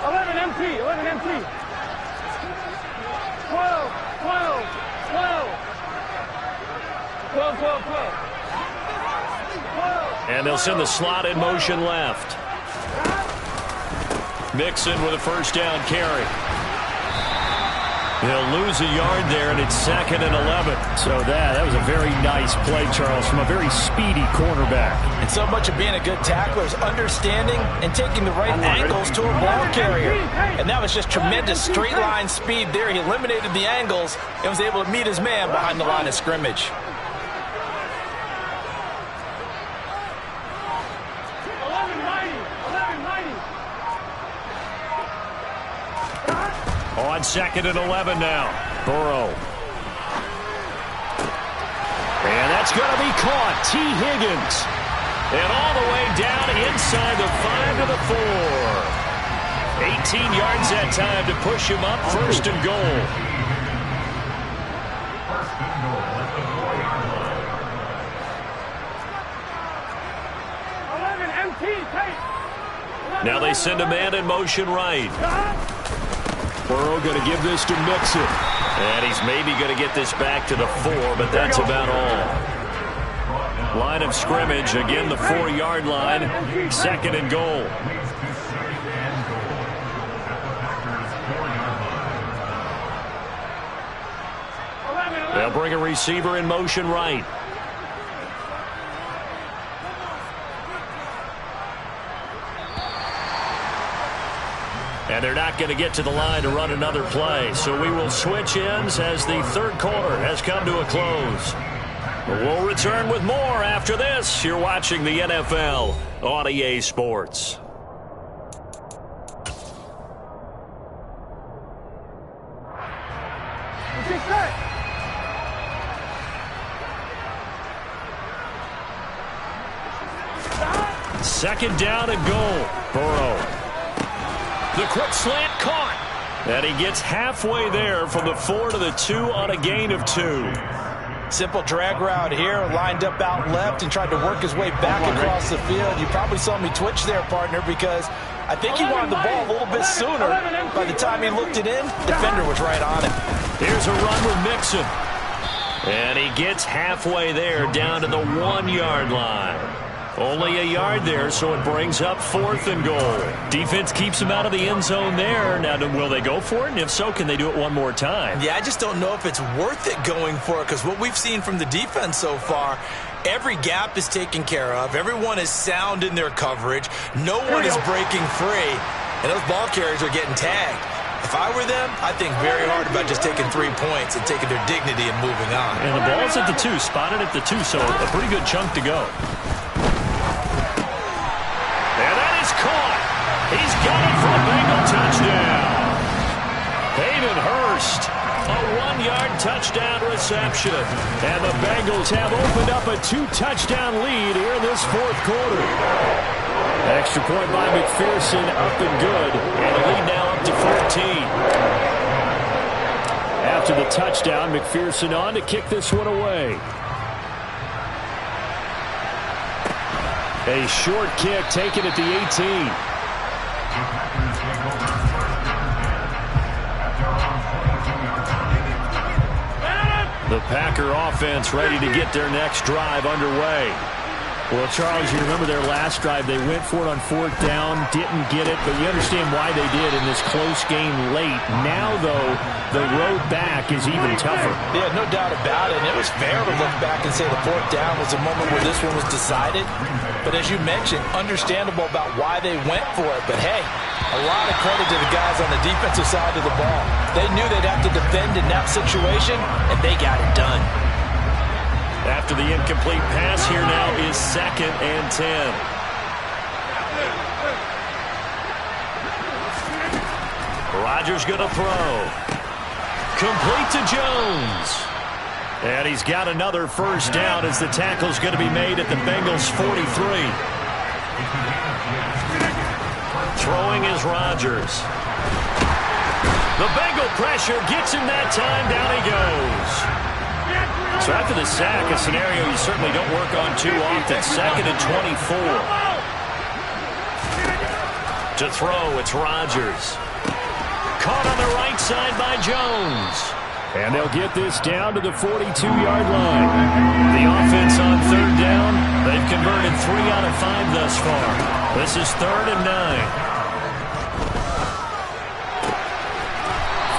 11 empty, 11 empty. 12, 12, 12. 12, 12, 12. 12. And they'll send the slot in motion left. Mixon with a first down carry. They'll lose a yard there, and it's 2nd and 11. So that was a very nice play, Charles, from a very speedy cornerback. And so much of being a good tackler is understanding and taking the right angles to a ball carrier. And that was just tremendous straight line speed there. He eliminated the angles and was able to meet his man behind the line of scrimmage. On 2nd and 11 now. Burrow. And that's going to be caught. T. Higgins. And all the way down inside the 5 to the 4. 18 yards that time to push him up. 1st and goal. Now they send a man in motion right. Burrow going to give this to Mixon. And he's maybe going to get this back to the 4, but that's about all. Line of scrimmage, again the 4-yard line. 2nd and goal. They'll bring a receiver in motion right. And they're not going to get to the line to run another play. So we will switch ends as the third quarter has come to a close. We'll return with more after this. You're watching the NFL on EA Sports. Second down and goal. Burrow. The quick slant caught. And he gets halfway there from the 4 to the 2 on a gain of 2. Simple drag route here, lined up out left and tried to work his way back across the field. You probably saw me twitch there, partner, because I think he wanted the ball a little bit sooner. By the time he looked it in, defender was right on him. Here's a run with Mixon. And he gets halfway there down to the 1-yard line. Only a yard there, so it brings up 4th and goal. Defense keeps him out of the end zone there. Now, will they go for it? And if so, can they do it one more time? Yeah, I just don't know if it's worth it going for it, because what we've seen from the defense so far, every gap is taken care of. Everyone is sound in their coverage. No one is breaking free, and those ball carriers are getting tagged. If I were them, I'd think very hard about just taking 3 points and taking their dignity and moving on. And the ball's at the 2, spotted at the 2, so a pretty good chunk to go. And that is caught. He's got it for a Bengal touchdown. Hayden Hurst, a 1-yard touchdown reception. And the Bengals have opened up a 2-touchdown lead here in this 4th quarter. Extra point by McPherson, up and good. And the lead now up to 14. After the touchdown, McPherson on to kick this one away. A short kick taken at the 18. The Packer offense ready to get their next drive underway. Well, Charles, you remember their last drive. They went for it on 4th down, didn't get it, but you understand why they did in this close game late. Now, though, the road back is even tougher. Yeah, no doubt about it. And it was fair to look back and say the 4th down was a moment where this one was decided. But as you mentioned, understandable about why they went for it. But, hey, a lot of credit to the guys on the defensive side of the ball. They knew they'd have to defend in that situation, and they got it done. After the incomplete pass, here now is 2nd and 10. Rodgers going to throw. Complete to Jones. And he's got another first down as the tackle's going to be made at the Bengals' 43. Throwing is Rodgers. The Bengal pressure gets him that time. Down he goes. So after the sack, a scenario you certainly don't work on too often. 2nd and 24. To throw, it's Rodgers. Caught on the right side by Jones. And they'll get this down to the 42-yard line. The offense on 3rd down, they've converted 3 out of 5 thus far. This is 3rd and 9.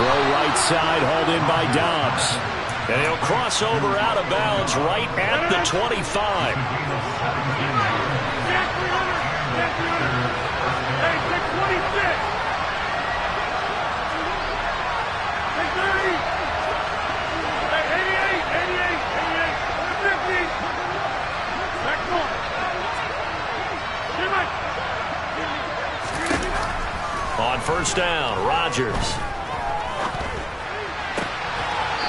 Throw right side, hauled in by Dobbs. And he'll cross over out of bounds right at the 25. Hey, 626. Hey, 30. Hey, 88. 50. Back on. On 1st down, Rodgers.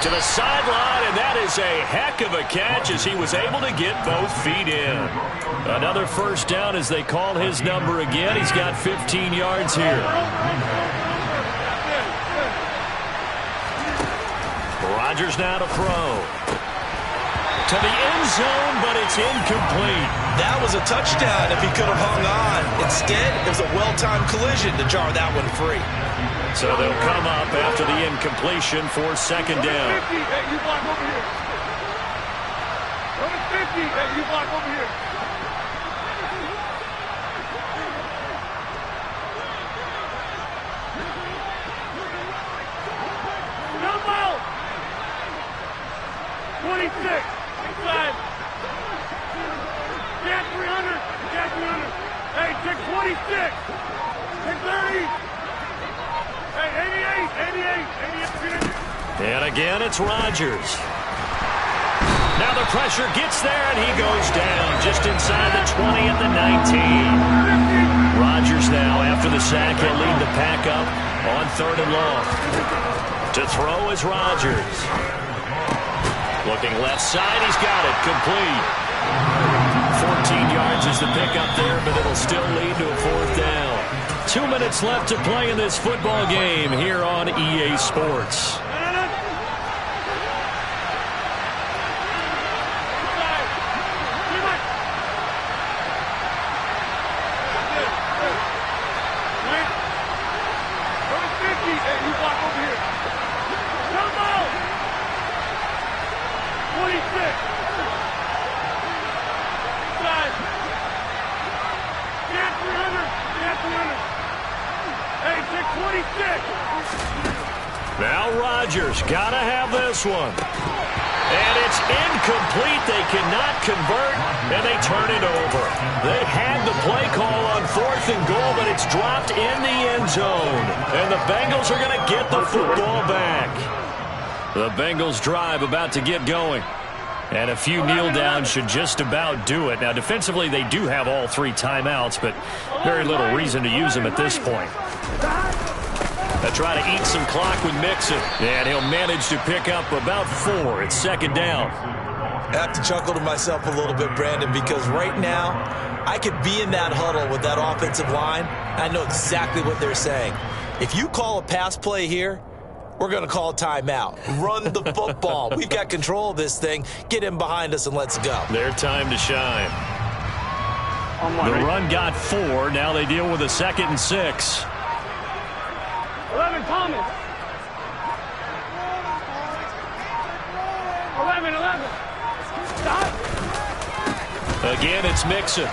To the sideline, and that is a heck of a catch as he was able to get both feet in. Another 1st down as they call his number again. He's got 15 yards here. Rodgers now to throw. To the end zone, but it's incomplete. That was a touchdown if he could have hung on. Instead, it was a well-timed collision to jar that one free. So they'll come up after the incompletion for 2nd down. 50. Hey, you block over here. 50. Hey, you block over here. Number 26. Inside. Cat 300. Cat 300. Hey, check 26. Check 30. And again, it's Rodgers. Now the pressure gets there, and he goes down just inside the 20 at the 19. Rodgers now, after the sack, he'll lead the pack up on 3rd and long. To throw is Rodgers. Looking left side, he's got it. Complete. 14 yards is the pickup there, but it'll still lead to a 4th down. 2 minutes left to play in this football game here on EA Sports. Now Rodgers got to have this one. And it's incomplete. They cannot convert, and they turn it over. They had the play call on 4th and goal, but it's dropped in the end zone. And the Bengals are going to get the football back. The Bengals drive about to get going. And a few kneel downs should just about do it. Now, defensively, they do have all 3 timeouts, but very little reason to use them at this point. They'll try to eat some clock with Mixon, and he'll manage to pick up about 4. It's 2nd down. I have to chuckle to myself a little bit, Brandon, because right now I could be in that huddle with that offensive line. I know exactly what they're saying. If you call a pass play here, we're going to call a timeout. Run the football. We've got control of this thing. Get him behind us and let's go. Their time to shine. The run got 4. Now they deal with a 2nd and 6. 11 Thomas. 11. Stop. Again, it's Mixon.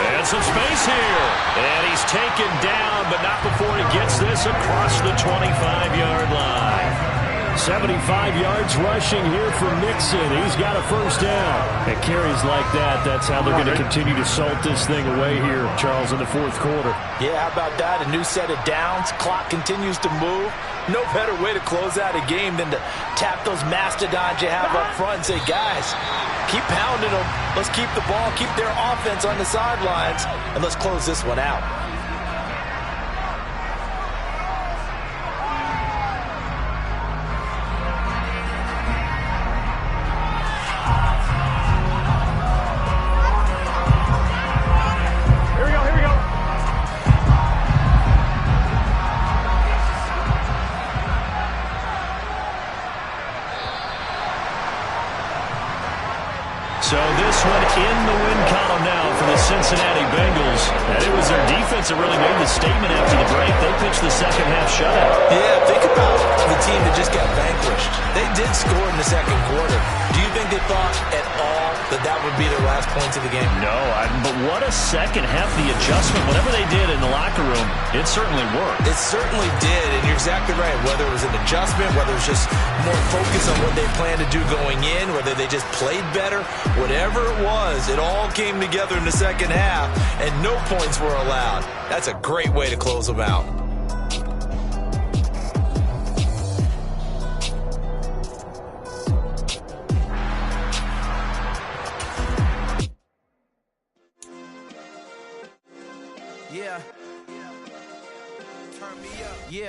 And some space here. And he's taken down, but not before he gets this across the 25-yard line. 75 yards rushing here for Mixon. He's got a first down. And carries like that, that's how they're going to continue to salt this thing away here, Charles, in the fourth quarter. Yeah, how about that? A new set of downs. Clock continues to move. No better way to close out a game than to tap those mastodons you have up front and say, guys, keep pounding them. Let's keep the ball, keep their offense on the sidelines, and let's close this one out. So this one in the win column now for the Cincinnati Bengals. And it was their defense that really made the statement after the break. They pitched the second half shutout. Yeah, think about the team that just got vanquished. They did score in the second quarter. Do you think they thought at all that that would be their last points of the game? No, but what a second half. The adjustment, whatever they did in the locker room, it certainly worked. It certainly did, and you're exactly right. Whether it was an adjustment, whether it was just more focus on what they planned to do going in, whether they just played better, whatever it was, it all came together in the second half, and no points were allowed. That's a great way to close them out.